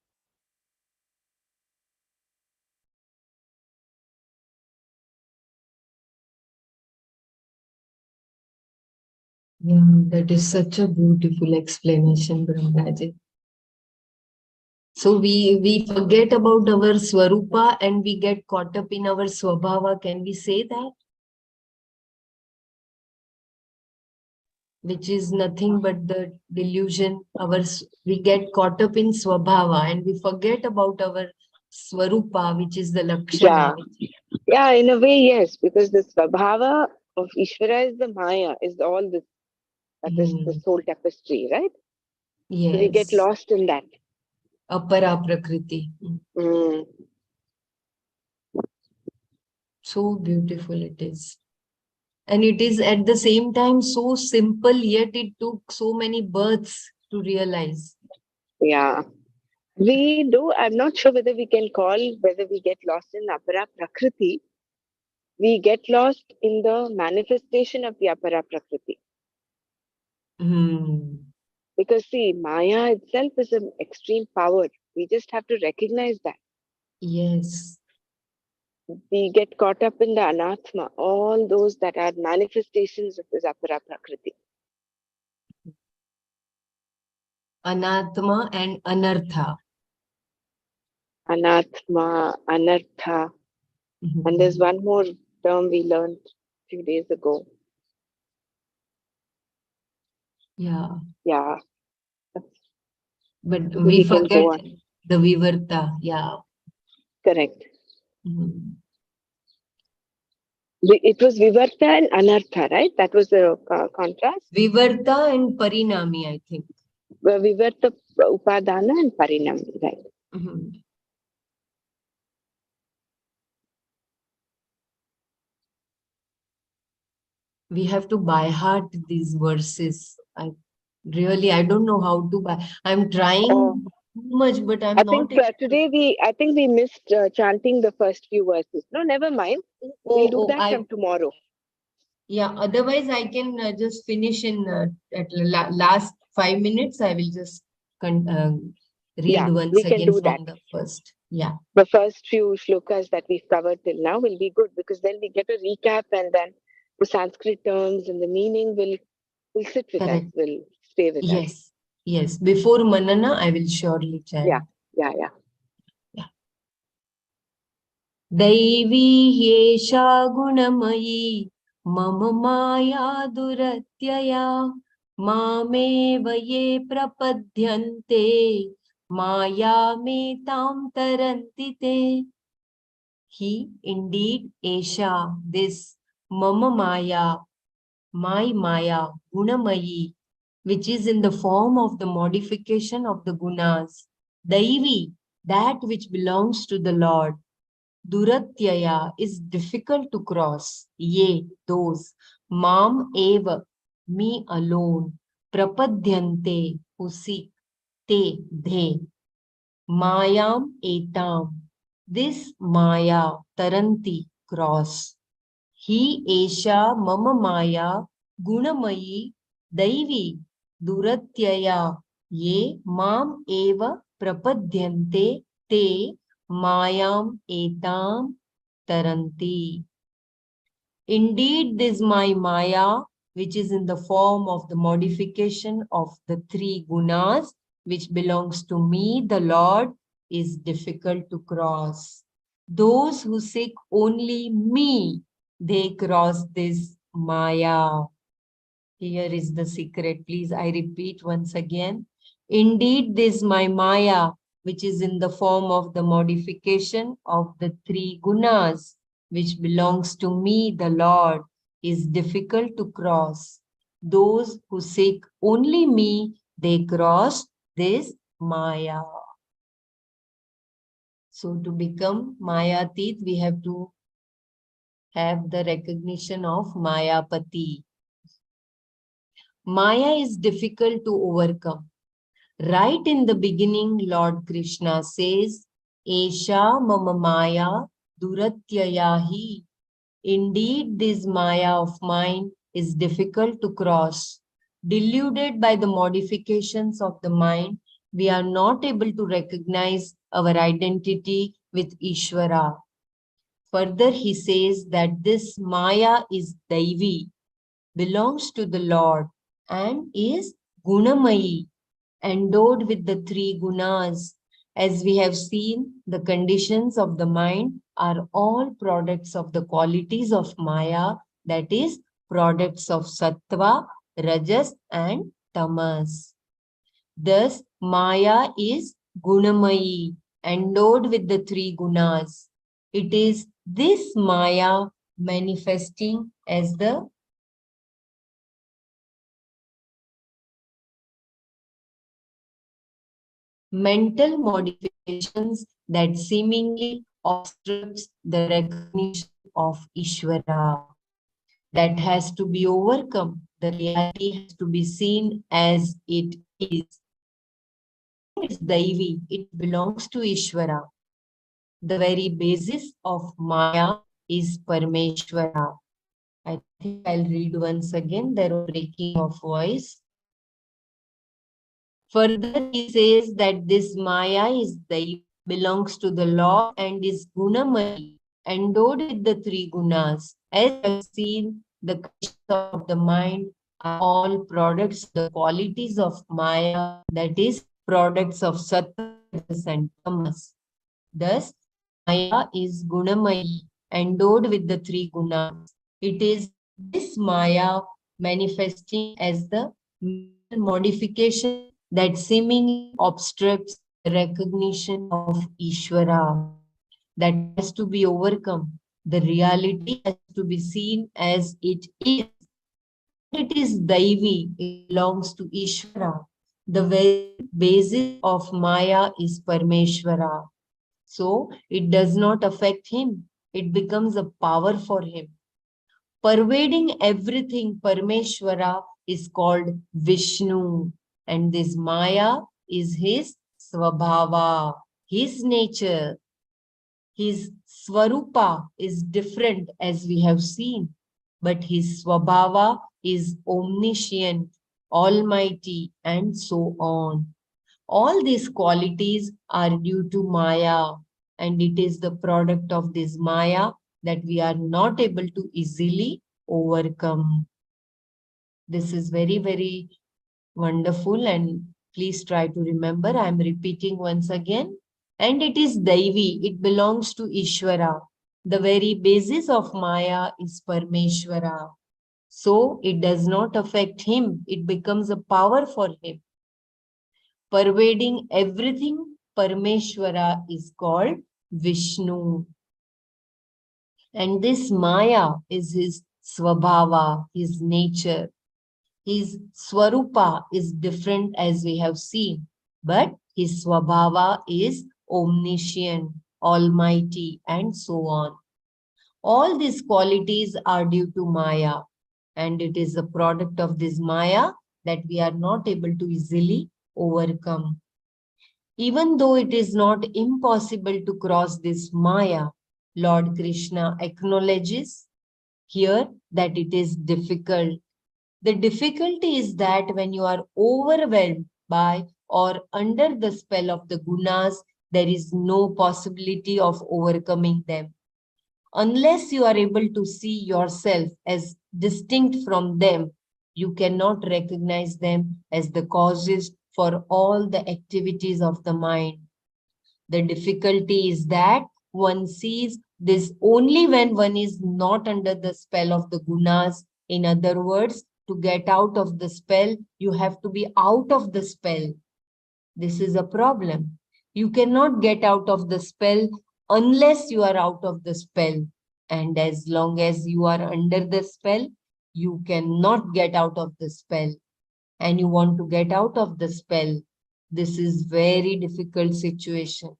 Yeah, that is such a beautiful explanation, Brahmaraji. So we forget about our swarupa and we get caught up in our swabhava. Can we say that? Which is nothing but the delusion. We get caught up in swabhava and we forget about our swarupa, which is the lakshana. Yeah, in a way, yes, because the svabhava of Ishvara is the Maya, is all this, that is the soul tapestry, right? Yes. So we get lost in that. Apara prakriti. So beautiful it is. And it is at the same time so simple, yet it took so many births to realize. Yeah. We do, I'm not sure whether we can call, whether we get lost in Apara Prakriti. We get lost in the manifestation of the Apara Prakriti. Hmm. Because see, Maya itself is an extreme power. We just have to recognize that. Yes. We get caught up in the Anatma, all those that are manifestations of this Apara Prakriti. Anatma and Anartha. Anatma, Anartha. And there's one more term we learned a few days ago. Yeah. Yeah. But Maybe we we can forget go on. the Vivarta. Yeah. Correct. Mhm. It was Vivarta and Anartha, right? That was the contrast. Vivarta and Parinami, I think. Vivarta, Upadana and Parinami, right? Mhm. We have to by heart these verses. I don't know how to buy. I'm trying Oh, too much, but I I'm think not able to. today I think we missed chanting the first few verses. No, never mind. We'll do that from tomorrow. Yeah, otherwise I can just finish in at last 5 minutes. I will just read Yeah, once we can again do that. from the first. Yeah, The first few shlokas that we've covered till now will be good because then we get a recap and then the Sanskrit terms and the meaning will sit with us, correct. will stay with us. Yes, yes. Before Manana, I will surely Yeah, chant. yeah, yeah. Yeah. दैवी ह्येषा गुणमयी मम माया दुरत्यया मामेव ये प्रपद्यन्ते मायामेतां तरन्ति ते. He indeed Esha, this Mama Maya, my Maya, Gunamayi, which is in the form of the modification of the gunas, Daivi, that which belongs to the Lord, Duratyaya is difficult to cross, ye, those, Mam Eva, me alone, Prapadyante, who seek, te, they, Mayam etam, this Maya taranti cross. He esha mama Maya gunamayi daivi duratyaya ye mam eva prapadyante te mayam etam taranti. Indeed, this my Maya, which is in the form of the modification of the three gunas, which belongs to me, the Lord, is difficult to cross. Those who seek only me, they cross this Maya. Here is the secret. Please, I repeat once again. Indeed, this my Maya, which is in the form of the modification of the three gunas, which belongs to me, the Lord, is difficult to cross. Those who seek only me, they cross this Maya. So to become Mayatit, we have to have the recognition of Mayapati. Maya is difficult to overcome. Right in the beginning, Lord Krishna says, Esha mama maya duratyayahi. Indeed, this Maya of mine is difficult to cross. Deluded by the modifications of the mind, we are not able to recognize our identity with Ishvara. Further, he says that this Maya is Daivi, belongs to the Lord, and is Gunamayi, endowed with the three gunas. As we have seen, the conditions of the mind are all products of the qualities of Maya, that is, products of Sattva, Rajas, and Tamas. Thus, Maya is Gunamayi, endowed with the three gunas. It is this Maya manifesting as the mental modifications that seemingly obstructs the recognition of Ishvara. that has to be overcome. The reality has to be seen as it is. It's Daivi, it belongs to Ishvara. The very basis of Maya is Parmeshwara. I think I'll read once again, there was breaking of voice. Further, he says that this Maya is Daivi, belongs to the Lord and is Gunamali, endowed with the three gunas. As you have seen, the creatures of the mind are all products of the qualities of Maya, that is, products of Sattva, Rajas and Tamas. Thus, Maya is Gunamayi, endowed with the three gunas. It is this Maya manifesting as the mere modification that seemingly obstructs the recognition of Ishvara. That has to be overcome. The reality has to be seen as it is. It is Daivi, it belongs to Ishvara. The very basis of Maya is Parmeshwara. So it does not affect him. It becomes a power for him. Pervading everything, Parmeshwara is called Vishnu. And this Maya is his Svabhava, his nature. His Swarupa is different as we have seen. But his Swabhava is omniscient, almighty, and so on. All these qualities are due to Maya, and it is the product of this Maya that we are not able to easily overcome. This is very, very wonderful, and please try to remember. I am repeating once again. And it is Daivi, it belongs to Ishvara. The very basis of Maya is Parmeshwara. So it does not affect him, it becomes a power for him. Pervading everything, Parmeshwara is called Vishnu. And this Maya is his Swabhava, his nature. His Swarupa is different as we have seen, but his Swabhava is omniscient, almighty, and so on. All these qualities are due to Maya, and it is a product of this Maya that we are not able to easily overcome. Even though it is not impossible to cross this Maya, Lord Krishna acknowledges here that it is difficult. The difficulty is that when you are overwhelmed by or under the spell of the gunas, there is no possibility of overcoming them. Unless you are able to see yourself as distinct from them, you cannot recognize them as the causes for all the activities of the mind. The difficulty is that one sees this only when one is not under the spell of the gunas. In other words, to get out of the spell, you have to be out of the spell. This is a problem. You cannot get out of the spell unless you are out of the spell. And as long as you are under the spell, you cannot get out of the spell. And you want to get out of the spell. This is very difficult situation.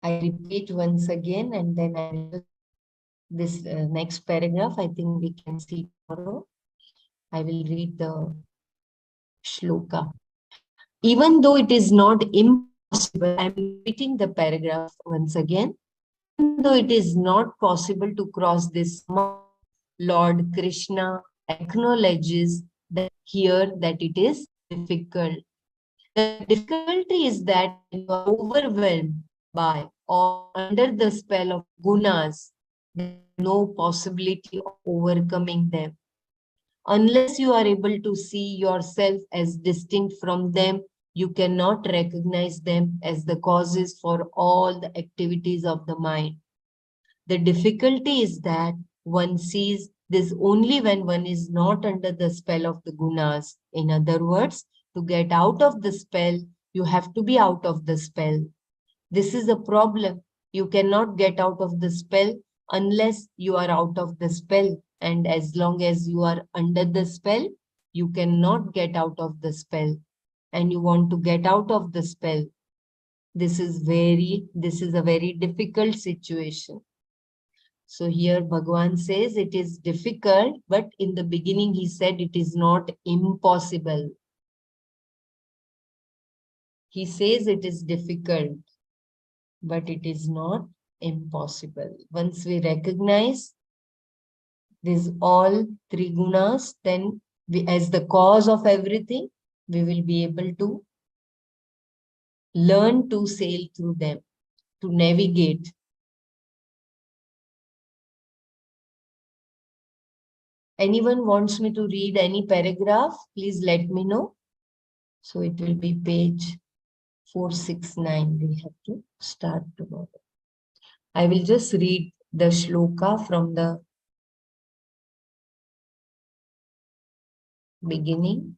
I repeat once again, and then I will this next paragraph. I think we can see tomorrow. I will read the shloka. Even though it is not impossible, I am repeating the paragraph once again. Even though it is not possible to cross this Maya, Lord Krishna acknowledges that here that it is difficult. The difficulty is that when you are overwhelmed by or under the spell of gunas, there is no possibility of overcoming them. Unless you are able to see yourself as distinct from them, you cannot recognize them as the causes for all the activities of the mind. The difficulty is that one sees this only when one is not under the spell of the gunas. In other words, to get out of the spell, you have to be out of the spell. This is a problem. You cannot get out of the spell unless you are out of the spell. And as long as you are under the spell, you cannot get out of the spell. And you want to get out of the spell. This is a very difficult situation. So here Bhagavan says it is difficult, but in the beginning he said it is not impossible. He says it is difficult, but it is not impossible. Once we recognize these all three gunas, then we, as the cause of everything, we will be able to learn to sail through them, to navigate. Anyone wants me to read any paragraph, please let me know. So it will be page 469. We have to start tomorrow. I will just read the shloka from the beginning.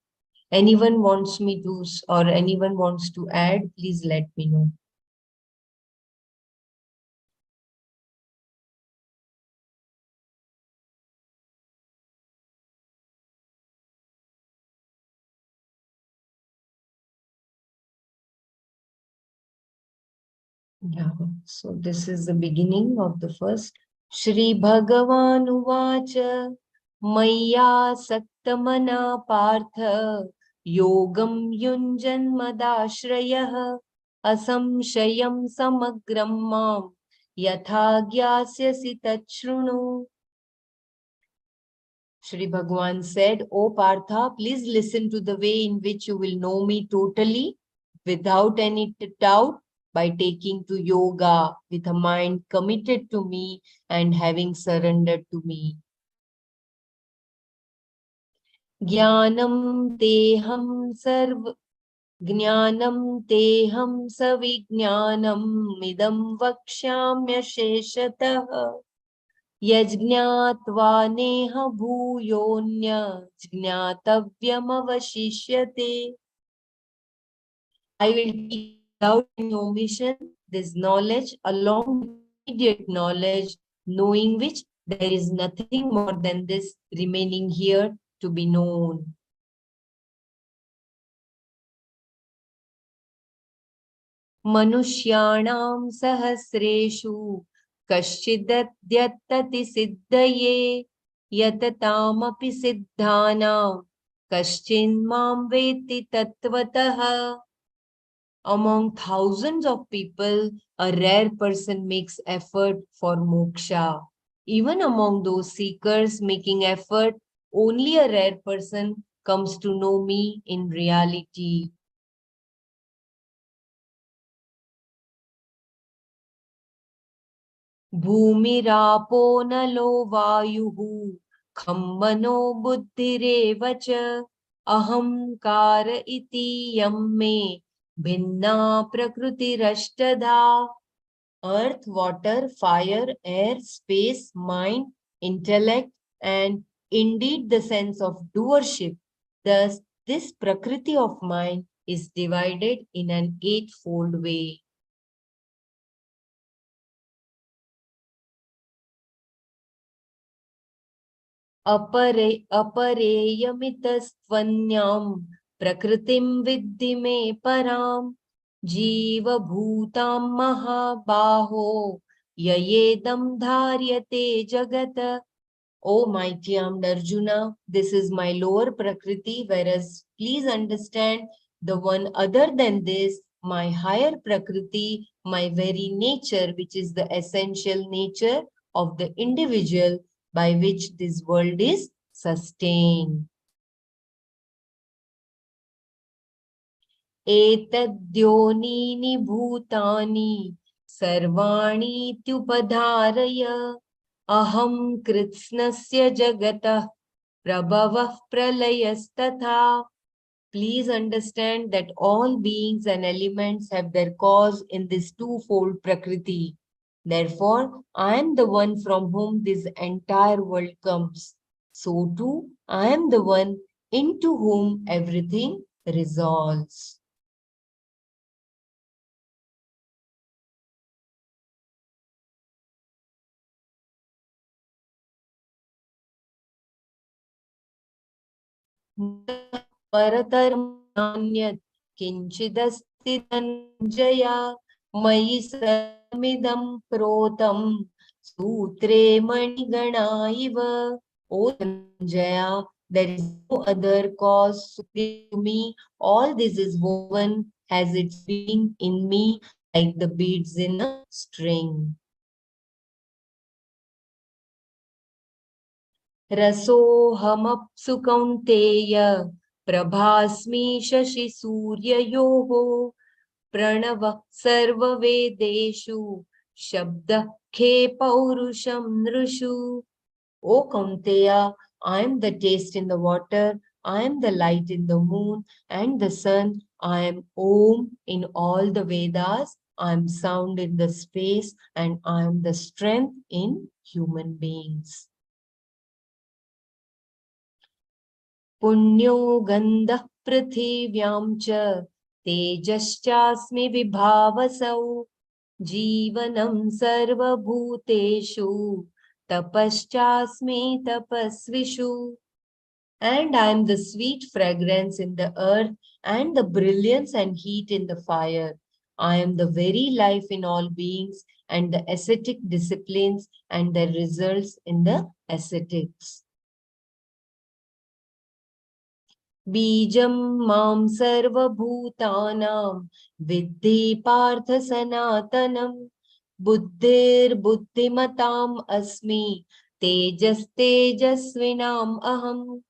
Anyone wants me to, or anyone wants to add, please let me know. Yeah, so this is the beginning of the first. Shri Bhagavan Uvacha Maya Saktamana Partha Yogam Yunjan Madashrayah Asamshayam Samagram Mam Yatha Gyasyasi Tachrunu. Shri Bhagavan said, O Partha, please listen to the way in which you will know me totally, without any doubt, by taking to yoga with a mind committed to me and having surrendered to me. Jnanam teham sarv Jnanam teham savijnanam midam vakshamya sheshatah Yajñatva neha bhuyonya jnatavyamavashishyate. I will teach without any omission this knowledge along with immediate knowledge, knowing which there is nothing more than this remaining here to be known. Manushyanam sahasreshu कश्चिदद्यत्तति सिद्धये यततामपि सिद्धानां कश्चिन्मां वेत्ति तत्त्वतः. Among thousands of people, a rare person makes effort for moksha. Even among those seekers making effort, only a rare person comes to know me in reality. भूमिरापो नलो वायुः खं मनो बुद्धिरेव च अहंकार इति यं मे भिन्ना प्रकृतिरष्टधा. Earth, water, fire, air, space, mind, intellect, and indeed the sense of doership. Thus, this Prakriti of mine is divided in an eightfold way. अपरेयमितस्त्वन्यां प्रकृतिं विद्धि मे परां जीवभूतां महाबाहो ययेदं धार्यते जगत. O mighty armed Arjuna, this is my lower Prakriti, whereas please understand the one other than this, my higher Prakriti, my very nature, which is the essential nature of the individual by which this world is sustained. Etadhyonini bhutani sarvani tyupadharaya aham kritsnasya jagatah prabhavah pralayasthatha. Please understand that all beings and elements have their cause in this twofold Prakriti. Therefore, I am the one from whom this entire world comes. So too, I am the one into whom everything resolves. परतर्मण्यत् किञ्चिदस्ति Dhananjaya Mayi sarvamidam protam sutre manigana iva. O Dhananjaya, there is no other cause supreme to me. All this is woven, has its being in me like the beads in a string. रसोऽहमप्सु कौन्तेय प्रभास्मि शशिसूर्ययोः प्रणवः सर्ववेदेषु शब्दः खे पौरुषं नृषु. O Kaunteya, I am the taste in the water, I am the light in the moon and the sun, I am Om in all the Vedas, I am sound in the space, and I am the strength in human beings. पुण्यो गन्धः पृथिव्यां च तेजश्चास्मि विभावसौ जीवनं सर्वभूतेषु तपश्चास्मि तपस्विषु. And I am the sweet fragrance in the earth and the brilliance and heat in the fire. I am the very life in all beings and the ascetic disciplines and their results in the ascetics. बीजं मां सर्वभूतानां विद्धि पार्थ सनातनं बुद्धिर्बुद्धिमताम् अस्मि तेजस्तेजस्विनाम् अहम्.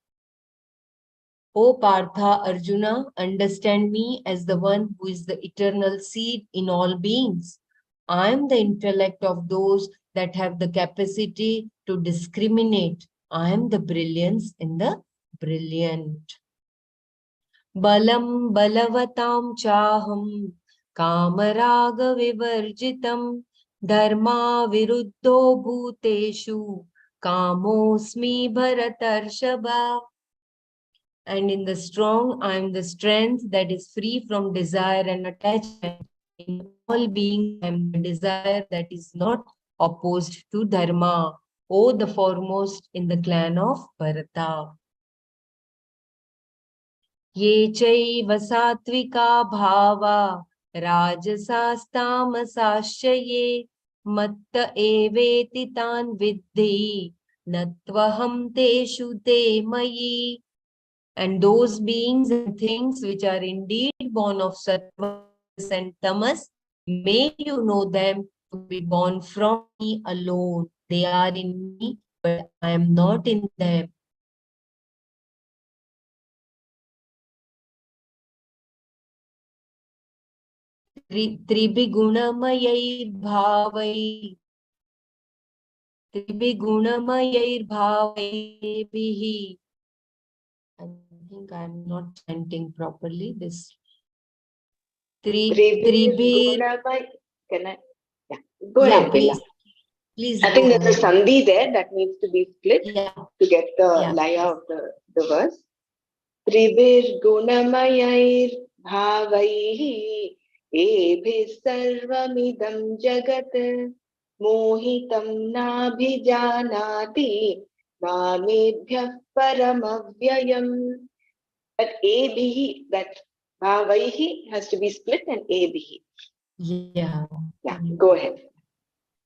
O Partha Arjuna, understand me as the one who is the eternal seed in all beings. I am the intellect of those that have the capacity to discriminate. I am the brilliance in the brilliant. बलं बलवतां चाहं कामरागविवर्जितं धर्माविरुद्धो भूतेषु कामोऽस्मि भरतर्षभा. And in the strong, I am the strength that is free from desire and attachment. In all beings, I am the desire that is not opposed to dharma. O the foremost in the clan of Bharata. ये चैव सात्विका भावा राजसास्तामसाश्च ये मत्त एवेति तान् विद्धि न त्वहं तेषु ते मयि. And those beings and things which are indeed born of sattva and tamas, may you know them to be born from me alone. They are in me, but I am not in them. त्रिभिगुणमयैर्भावैर्भिः. I think I'm not chanting properly. This Tribhi. Can I? Yeah. Go ahead, Gita. Please I think go there's a ahead. sandhi there that needs to be split to get the laya of the verse. Tribhir gunamayair bhavaihi ebhis sarvamidam jagat mohitam nabhijanati mamebhyah paramavyayam. That ebhihi, that bhavaihi has to be split and ebhihi. Yeah. Yeah, go ahead.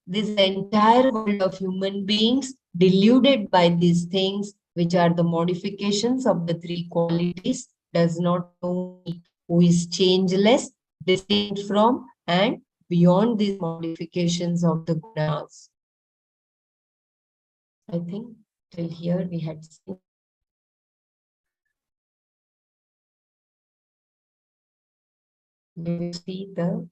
This entire world of human beings deluded by these things, which are the modifications of the three qualities, does not know me, who is changeless, distinct from, and beyond these modifications of the gunas. I think till here we had seen. We will see the,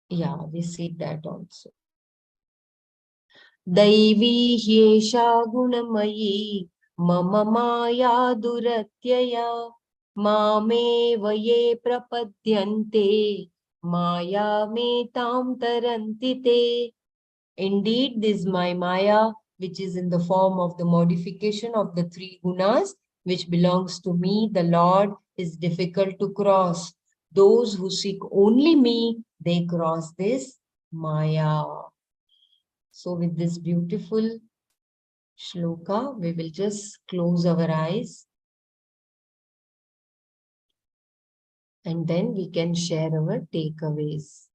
yeah, we see that also. दैवी ह्येषा गुणमयी मम माया दुरत्यया मामेव ये प्रपद्यन्ते मायामेतां तरन्ति ते. Indeed, this my Maya, which is in the form of the modification of the three gunas, which belongs to me, the Lord, is difficult to cross. Those who seek only me, they cross this Maya. So with this beautiful shloka, we will just close our eyes. and then we can share our takeaways.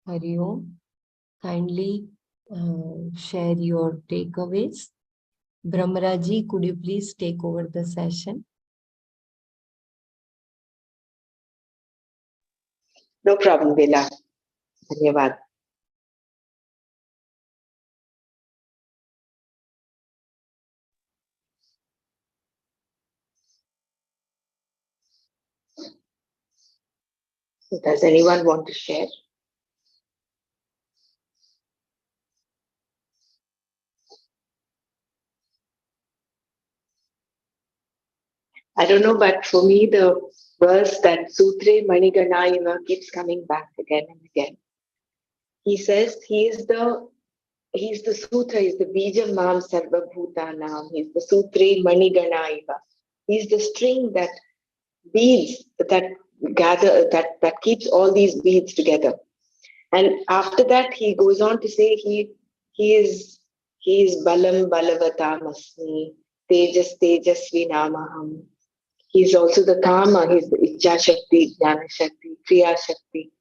Hari Om, kindly share your takeaways. Brahmaraji, could you please take over the session? No problem, Bela. Dhanyavad. So does anyone want to share? I don't know, but for me, the verse that Sutre Maniganaiva keeps coming back again and again. He says he's the Sutra, he's the Bija Mam Sarva Bhutanam, he's the Sutre Maniganaiva. He's the string that beads that gather that keeps all these beads together. And after that, he goes on to say he is Balam Balavatam Asmi, Tejas Tejasvi Namaham. He's also the Kama, he's the Icha Shakti, Jnana Shakti, Kriya Shakti.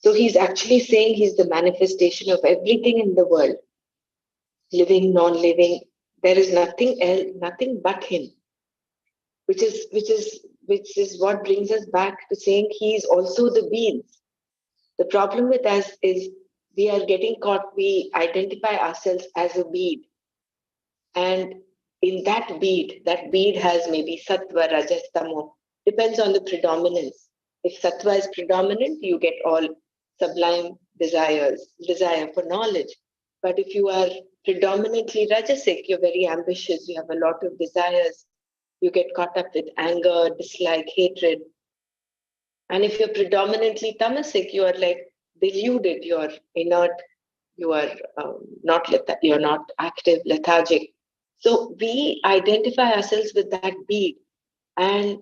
So he's actually saying he's the manifestation of everything in the world, living, non-living. There is nothing else, nothing but him, which is what brings us back to saying he is also the beings. The problem with us is we are getting caught, we identify ourselves as a bead. And in that bead has maybe sattva, rajas, tamo, depends on the predominance. If sattva is predominant, you get all sublime desires, desire for knowledge. But if you are predominantly rajasic, you're very ambitious, you have a lot of desires, you get caught up with anger, dislike, hatred. And if you're predominantly tamasic, you are like deluded, you're inert, you are you're not active, lethargic. So we identify ourselves with that bead, and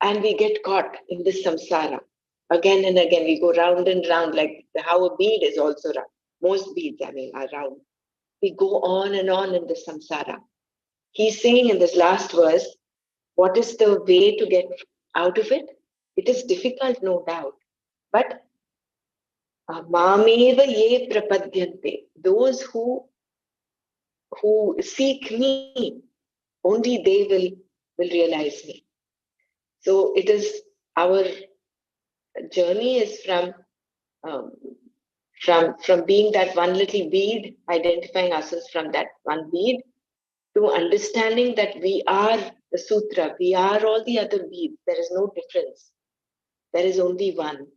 and we get caught in this samsara again and again. We go round and round, like how a bead is also round. Most beads, I mean, are round. We go on and on in the samsara. He's saying in this last verse, what is the way to get out of it? It is difficult, no doubt, but mameva ye prapadyante, those who seek me, only they will realize me. So it is our journey is um, from being that one little bead, identifying ourselves from that one bead, to understanding that we are the sutra, we are all the other beads. There is no difference. There is only one.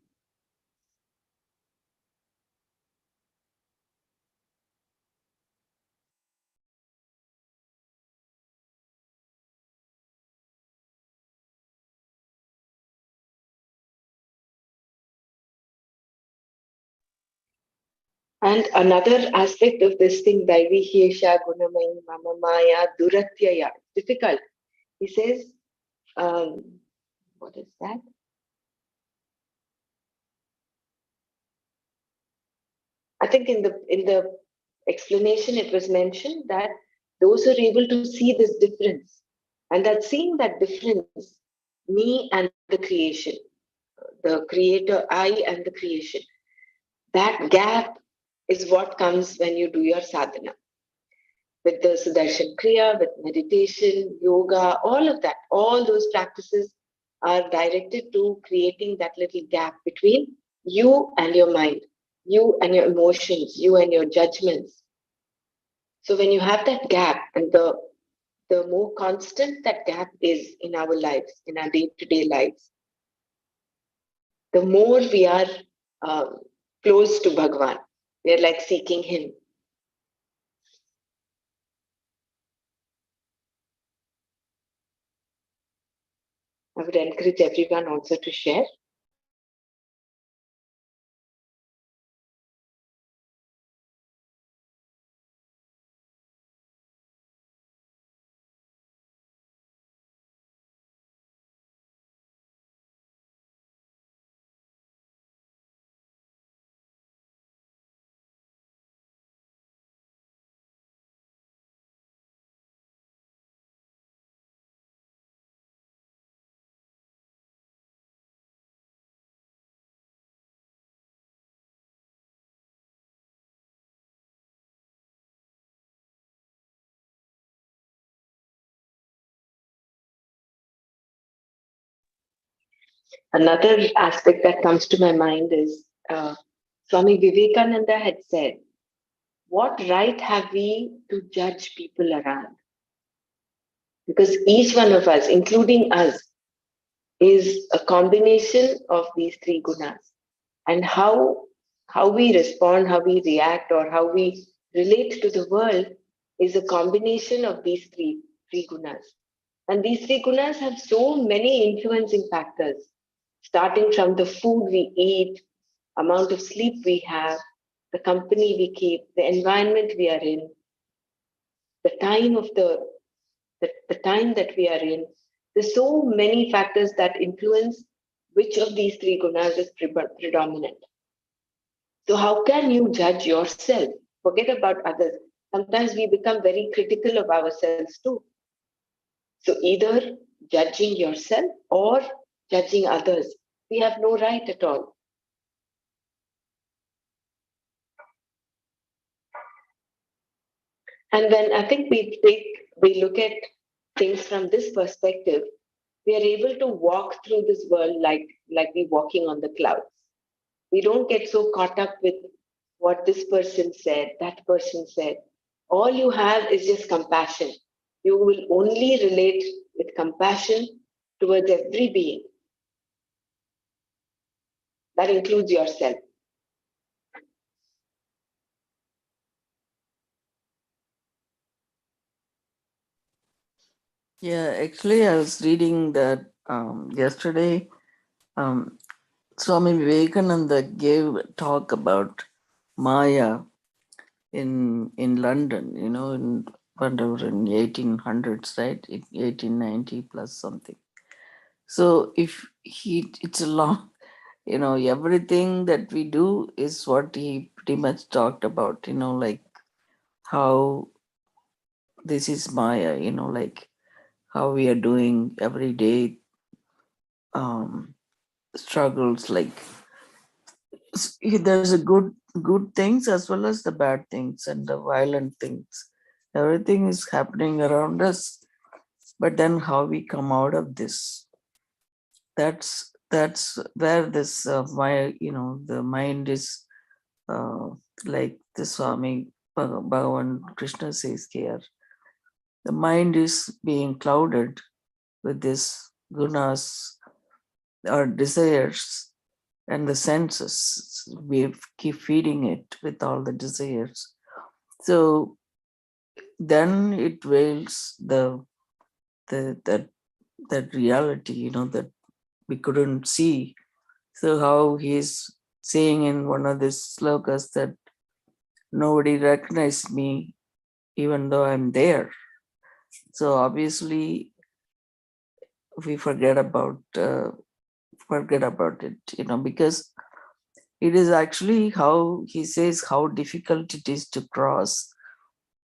And another aspect of this thing, Daivi Hiesha Gunamayi Mama Maya Duratyaya, difficult. He says, what is that? I think in the explanation it was mentioned that those who are able to see this difference, and that seeing that difference, me and the creation, the creator, I and the creation, that gap is what comes when you do your sadhana. With the Sudarshan Kriya, with meditation, yoga, all of that, all those practices are directed to creating that little gap between you and your mind, you and your emotions, you and your judgments. So when you have that gap, and the more constant that gap is in our lives, in our day-to-day lives, the more we are um, close to Bhagwan. We are like seeking him. I would encourage everyone also to share. Another aspect that comes to my mind is Swami Vivekananda had said, "What right have we to judge people around?" Because each one of us, including us, is a combination of these three gunas. And how we respond, how we react, or how we relate to the world is a combination of these three gunas. And these three gunas have so many influencing factors, starting from the food we eat, amount of sleep we have, the company we keep, the environment we are in, the time of the time that we are in. There's so many factors that influence which of these three gunas is predominant. So how can you judge yourself? Forget about others. Sometimes we become very critical of ourselves too. So either judging yourself or judging others. We have no right at all. And when I think we look at things from this perspective, we are able to walk through this world like we're walking on the clouds. We don't get so caught up with what this person said, that person said. All you have is just compassion. You will only relate with compassion towards every being. That includes yourself. Yeah, actually, I was reading that yesterday. Swami Vivekananda gave a talk about Maya in London. In whatever in 1800s, right? 1890 plus something. So it's a long, everything that we do is what he pretty much talked about. Like how this is Maya. Like how we are doing every day struggles. Like there's a good things as well as the bad things and the violent things. Everything is happening around us, but then how we come out of this, that's where this my the mind is like the Swami Bhagavan Krishna says here, the mind is being clouded with this gunas or desires and the senses. We keep feeding it with all the desires. So then it veils that reality, that we couldn't see. So how he's saying in one of these slokas that nobody recognized me even though I'm there. So obviously we forget about it, because it is actually how he says how difficult it is to cross.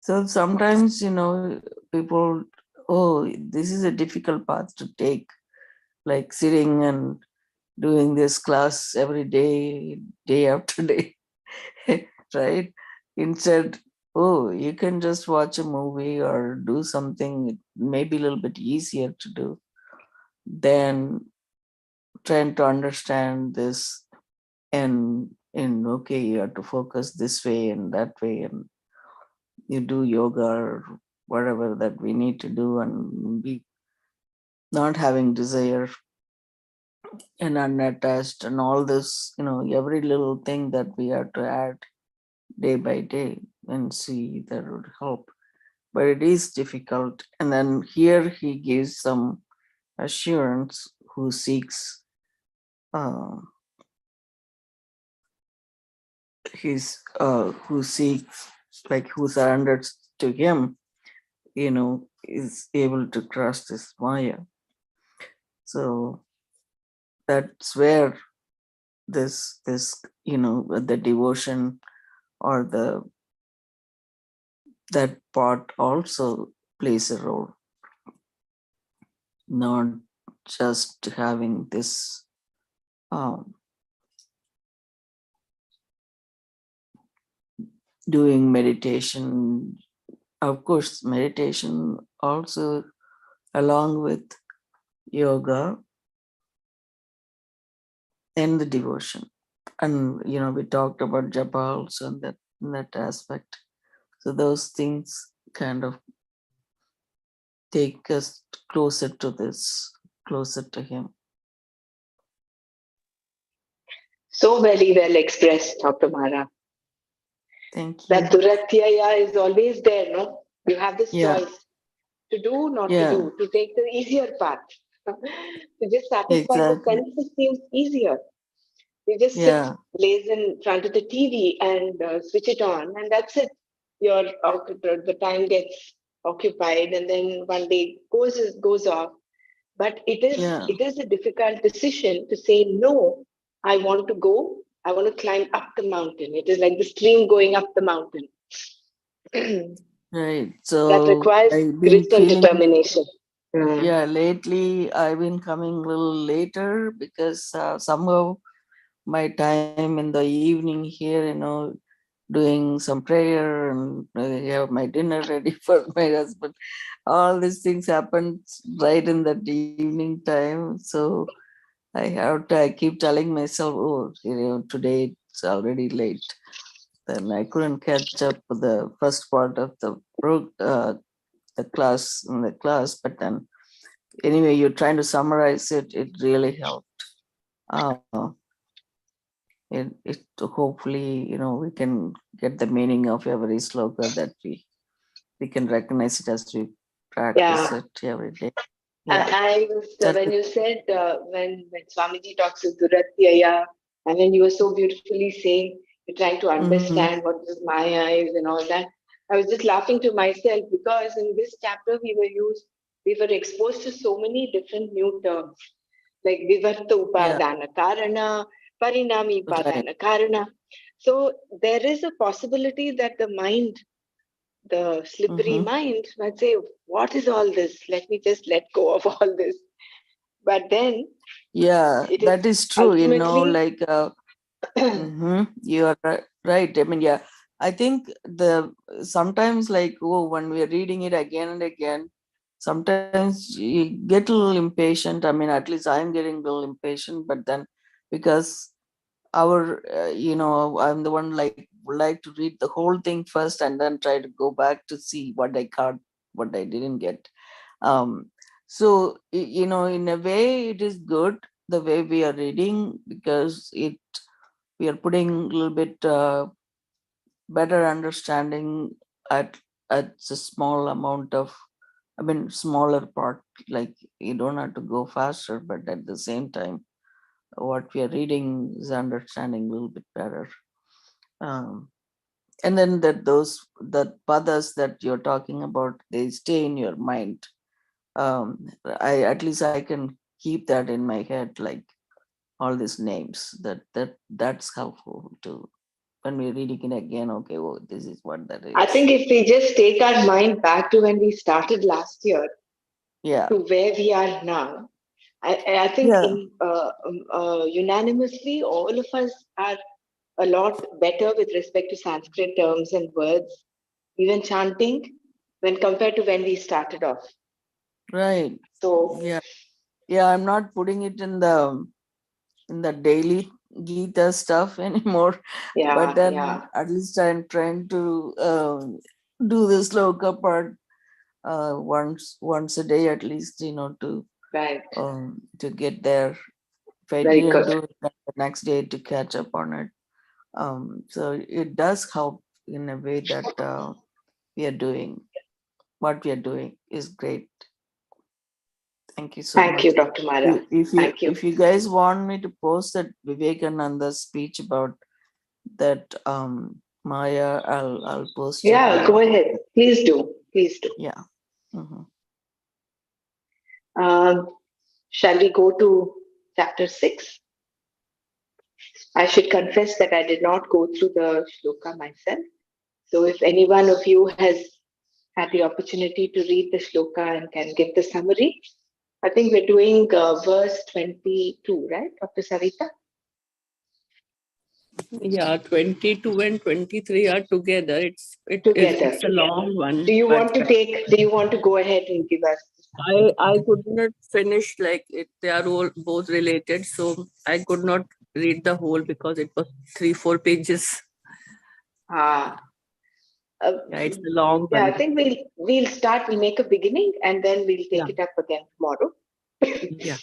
So sometimes, people, oh, this is a difficult path to take, like sitting and doing this class every day, day after day, right? Instead, oh, you can just watch a movie or do something maybe a little bit easier to do than trying to understand this and okay, you have to focus this way and that way, and you do yoga or whatever that we need to do, and be not having desire and unattached and all this, every little thing that we have to add day by day and see that would help. But it is difficult. And then here he gives some assurance who seeks uh, who seeks, like who surrenders to him, is able to cross this Maya. So that's where this the devotion or that part also plays a role, not just having this um, doing meditation. Of course, meditation also along with yoga and the devotion. And we talked about japa also in that aspect. So those things kind of take us closer to this, closer to him. So very well expressed, Dr. Mara. Thank That you. Duratyaya is always there, no? You have this Yeah, choice to do, not to yeah, do, to take the easier path. To just satisfy the exactly. senses seems easier. You just sit Yeah, lazy in front of the TV and switch it on, and that's it. The time gets occupied, and then one day goes off. But it is yeah, it is a difficult decision to say no. I want to go. I want to climb up the mountain. It is like the stream going up the mountain. right. That So requires I've been grit and feeling, determination. Mm. yeah, lately I've been coming a little later because somehow my time in the evening here, doing some prayer and have my dinner ready for my husband. All these things happened right in that evening time. So I keep telling myself, oh, today it's already late. Then I couldn't catch up with the first part of the class, but then anyway, you're trying to summarize it. It really helped. Uh, it hopefully we can get the meaning of every sloka that we can recognize it as we practice Yeah. it every day. Yeah, I was that when is, you said when Swamiji talks of Duratyaya, and then you were so beautifully saying you're trying to mhm, understand what this Maya is and all that. I was just laughing to myself because in this chapter we were exposed to so many different new terms like Vivarta yeah, Upadana Karana, Parinami right. Upadana Karana. So there is a possibility that the slippery Hmm. mind might say, what is all this? Let me just let go of all this. But then Yeah, it is that is true. ultimately, Like you are right. I mean, yeah, I think the sometimes like when we are reading it again and again, sometimes you get a little impatient. I mean, at least I'm getting a little impatient. But then because I'm the one like would like to read the whole thing first and then try to go back to see what I got, what I didn't get. So in a way it is good the way we are reading because we are putting a little bit better understanding at a small amount of, I mean, smaller part. Like you don't have to go faster, but at the same time what we are reading is understanding a little bit better. um, and then that padas that you're talking about, they stay in your mind. I at least I can keep that in my head, like all these names. That's helpful to when we're reading it again. Okay, well, this is what that I is. think if we just take our mind back to when we started last year Yeah, to where we are now, I think yeah, unanimously, all of us are a lot better with respect to Sanskrit terms and words, even chanting, when compared to when we started off. right. So, Yeah, yeah. I'm not putting it in the daily Gita stuff anymore, but yeah, then yeah, at least I'm trying to do the sloka part once a day at least, right. to get there. If I Very didn't good. do it, then the next day to catch up on it. So it does help in a way that we are doing what we are doing is great. Thank you so Thank much. you, Dr. Mara. If Thank you. you guys want me to post that Thank you. if you guys want me to post that Vivekananda speech about that Maya, I'll post it. Yeah, go ahead. Please do. Please do. Yeah. Mhm. Um, shall we go to chapter 6? I should confess that I did not go through the shloka myself. So if any one of you has had the opportunity to read the shloka and can give the summary, I think we're doing verse 22, right, Dr. Savita? Yeah, 22 and 23 are together. Together. It's a long one, Do you but want to go ahead and give us? I could not finish like it. They are all both related, so I could not read the whole because it was 3-4 pages. Uh, Yeah, it's a long yeah, I one. think we'll start. We'll make a beginning, and then we'll take Yeah. it up again tomorrow. Yeah.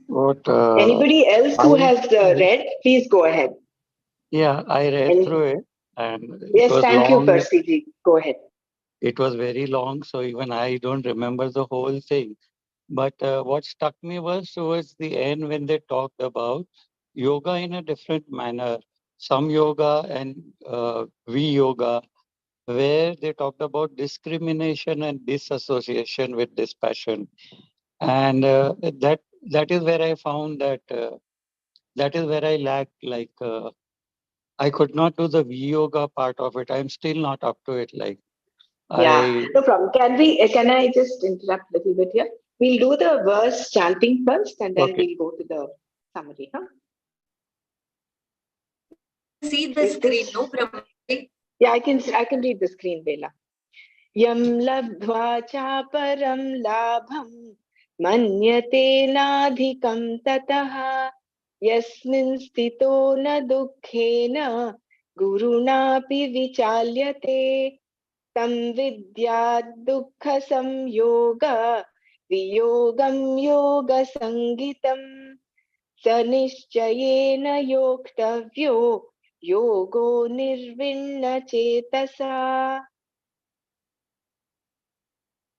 What Anybody else who has I read, please go ahead. yeah, I read And through it, and it yes, was thank you, long. Persiji. Go ahead. It was very long, so even I don't remember the whole thing. But what struck me was towards the end when they talked about yoga in a different manner, some yoga and we yoga, where they talked about discrimination and disassociation with dispassion, and that is where I found that is where I lacked like. I could not do the V yoga part of it. I'm still not up to it. Like Yeah, I no problem. Can I just interrupt a little bit here? We'll do the verse chanting first, and then okay. we'll go to the summary. Huh? You can see the Is screen, this? no, Pramati? Yeah, I can read the screen, Bela. Yam labdhva chaparam labham manyate nadhikam tataha yasmin sthito na dukkhena gurunapi vichalyate tam vidyat dukkha samyoga viyogam yoga sangitam स निश्चयेन योक्तव्यो योगो निर्विण्ण चेतसा.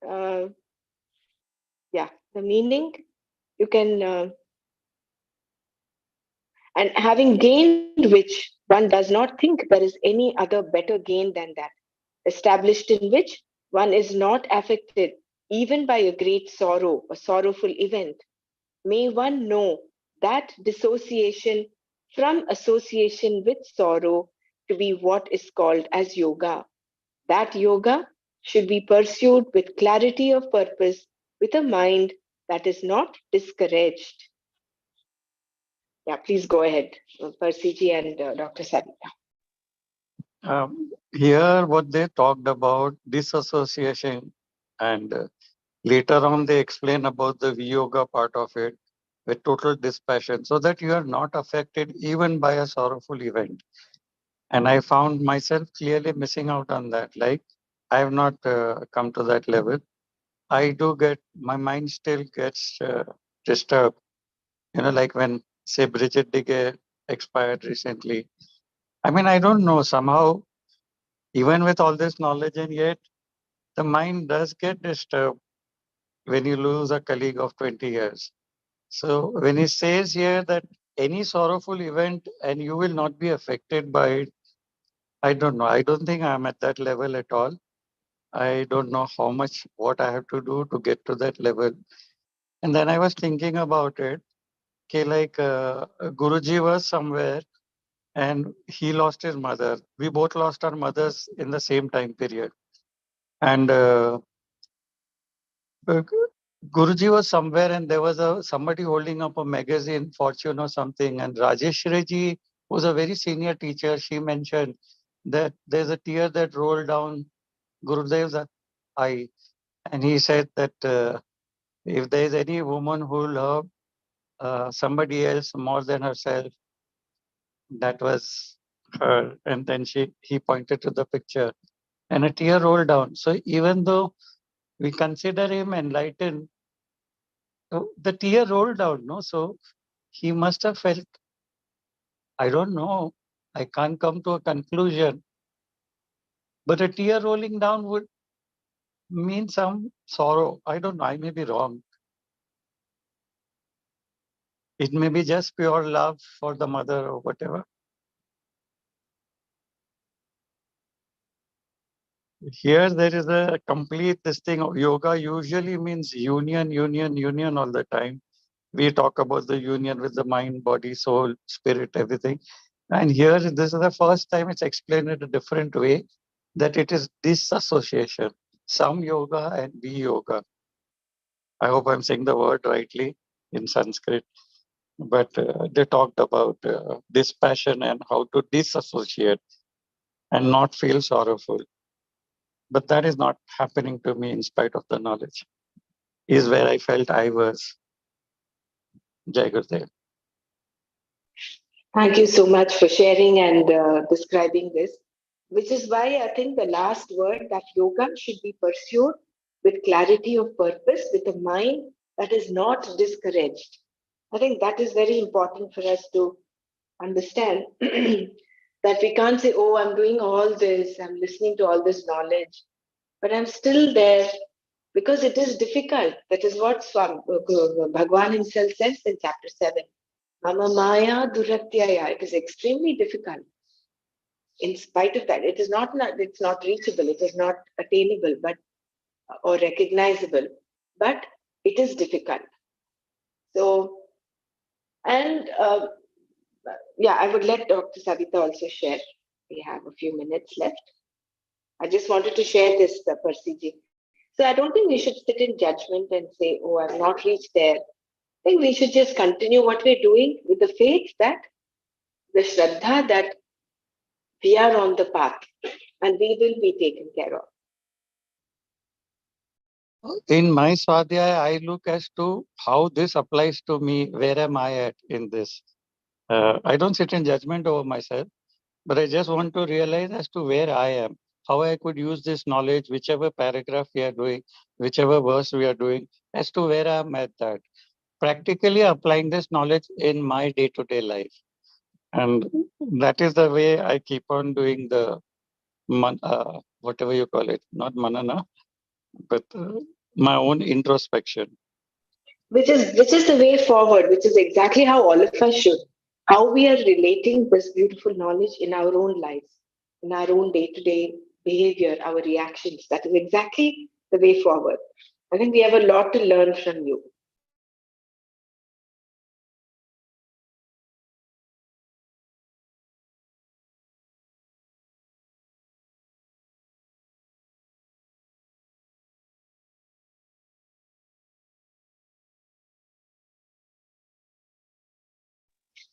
Uh, yeah, the meaning you can, and having gained which one does not think there is any other better gain than that, established in which one is not affected even by a great sorrow, a sorrowful event. May one know that dissociation from association with sorrow to be what is called as yoga. That yoga should be pursued with clarity of purpose, with a mind that is not discouraged. Yeah, please go ahead, Persiji and Dr. Savita. Here, what they talked about disassociation, and later on they explain about the yoga part of it with total dispassion, so that you are not affected even by a sorrowful event. And I found myself clearly missing out on that. Like I have not come to that level. I do get my mind still gets disturbed. You know, like when say Bridget Digge expired recently. I mean, I don't know somehow. Even with all this knowledge, and yet the mind does get disturbed when you lose a colleague of 20 years. So when he says here that any sorrowful event and you will not be affected by it, I don't know. I don't think I'm at that level at all. I don't know how much what I have to do to get to that level. And then I was thinking about it. Okay, like Guruji was somewhere and he lost his mother. We both lost our mothers in the same time period. And Guruji was somewhere and there was somebody holding up a magazine, Fortune or something. And Rajeshri ji was a very senior teacher. She mentioned that there's a tear that rolled down Gurudev's eye. And he said that if there is any woman who loved somebody else more than herself, that was her. And then he pointed to the picture and a tear rolled down. So even though we consider him enlightened, so the tear rolled down, no? So he must have felt, I don't know, I can't come to a conclusion, but a tear rolling down would means some sorrow. I don't know. I may be wrong. It may be just pure love for the mother or whatever. Here there is a complete this thing. Yoga usually means union, union, union all the time. We talk about the union with the mind, body, soul, spirit, everything. And here, this is the first time it's explained in a different way, that it is disassociation. Some yoga and we yoga. I hope I'm saying the word rightly in Sanskrit. But they talked about dispassion and how to disassociate and not feel sorrowful. But that is not happening to me in spite of the knowledge, is where I felt I was. Jai Gurudev. Thank you so much for sharing and describing this, which is why I think the last word, that yoga should be pursued with clarity of purpose, with a mind that is not discouraged. I think that is very important for us to understand that we can't say, oh, I'm doing all this, I'm listening to all this knowledge, but I'm still there because it is difficult. That is what Bhagwan himself says in chapter 7. Mama Maya Duratyaya. It is extremely difficult. In spite of that, it's not reachable, it is not attainable, but or recognizable, but it is difficult. So, and yeah, I would let Dr. Savita also share. We have a few minutes left. I just wanted to share this, Persiji. So I don't think we should sit in judgment and say, oh, I've not reached there. I think we should just continue what we're doing with the faith that the Shraddha that we are on the path and we will be taken care of. In my Swadhyaya, I look as to how this applies to me. Where am I at in this? I don't sit in judgment over myself, but I just want to realize as to where I am, how I could use this knowledge, whichever paragraph we are doing, whichever verse we are doing, as to where I am at that. Practically applying this knowledge in my day-to-day life. And that is the way I keep on doing the, whatever you call it, not manana, but my own introspection. Which is the way forward, which is exactly how all of us should. How we are relating this beautiful knowledge in our own lives, in our own day-to-day behavior, our reactions. That is exactly the way forward. I think we have a lot to learn from you.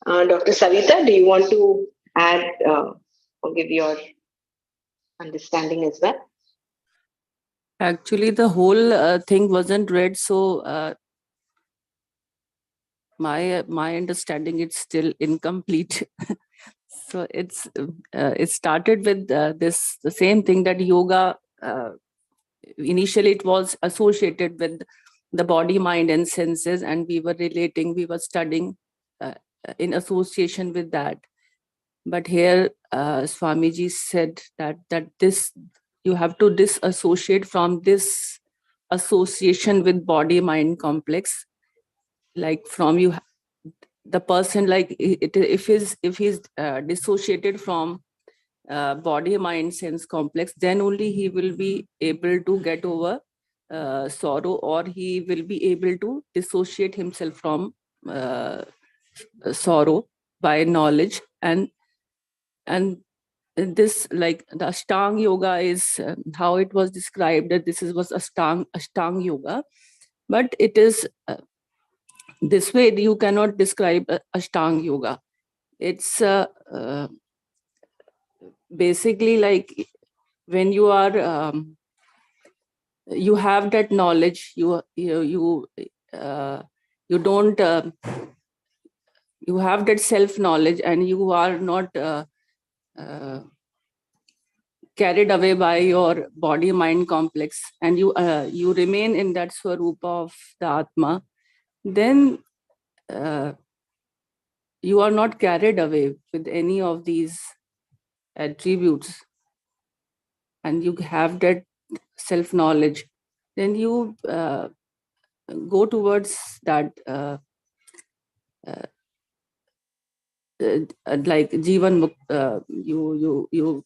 Dr. Savita, do you want to add or give your understanding as well? Actually, the whole thing wasn't read, so my understanding it's still incomplete. So it started with the same thing, that yoga. Initially, it was associated with the body, mind, and senses, and we were studying in association with that. But here, Swamiji said that this, you have to disassociate from this association with body mind complex. Like from you, the person, like if he's dissociated from body mind sense complex, then only he will be able to get over sorrow, or he will be able to dissociate himself from sorrow by knowledge. And this, like the Ashtang yoga is how it was described, that was Ashtang yoga, but it is this way you cannot describe Ashtang yoga. It's basically like when you are you have that knowledge, you don't you have that self knowledge, and you are not carried away by your body mind complex, and you remain in that swarupa of the Atma. Then you are not carried away with any of these attributes, and you have that self-knowledge, then you go towards that like Jivan you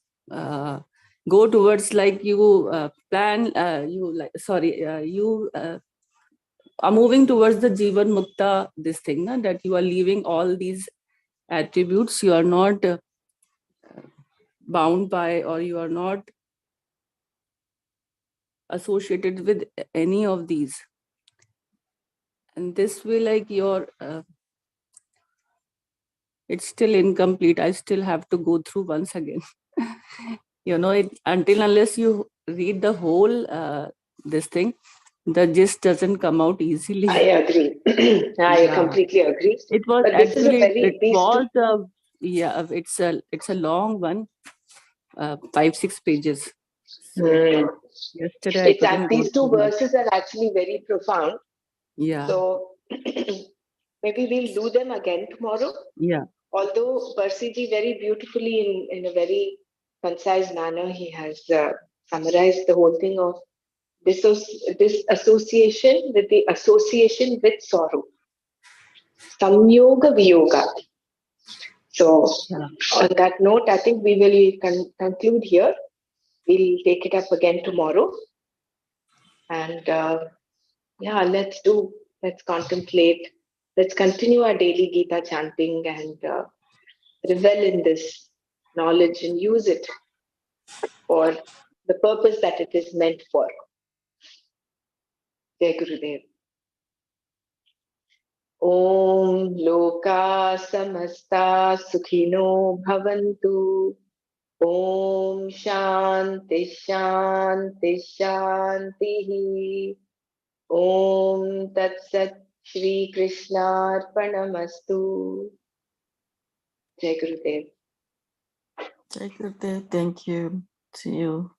go towards, like you plan you like sorry you are moving towards the Jivan Mukta, this thing na, that you are leaving all these attributes, you are not bound by, or you are not associated with any of these. And this way, like your it's still incomplete. I still have to go through once again. Until unless you read the whole this thing, the gist doesn't come out easily. I agree. I completely agree. It was But this is a actually very, these two, it's a long one, 5-6 pages. So yesterday I it's couldn't go these two through much. verses are actually very profound. Yeah. So maybe we'll do them again tomorrow. Yeah. Although Persiji very beautifully in a very concise manner, he has summarized the whole thing of disassociation with the association with sorrow. Samyoga Viyoga. So on that note, I think we will conclude here. We'll take it up again tomorrow. And let's contemplate. Let's continue our daily Gita chanting and revel in this knowledge and use it for the purpose that it is meant for. Jai Gurudev. Om Loka Samasta Sukhino Bhavantu. Om Shanti Shanti Shanti. Om Tat Sat Shri Krishna Arpanamastu. Jai Gurudev. Jai Gurudev, thank you. See you.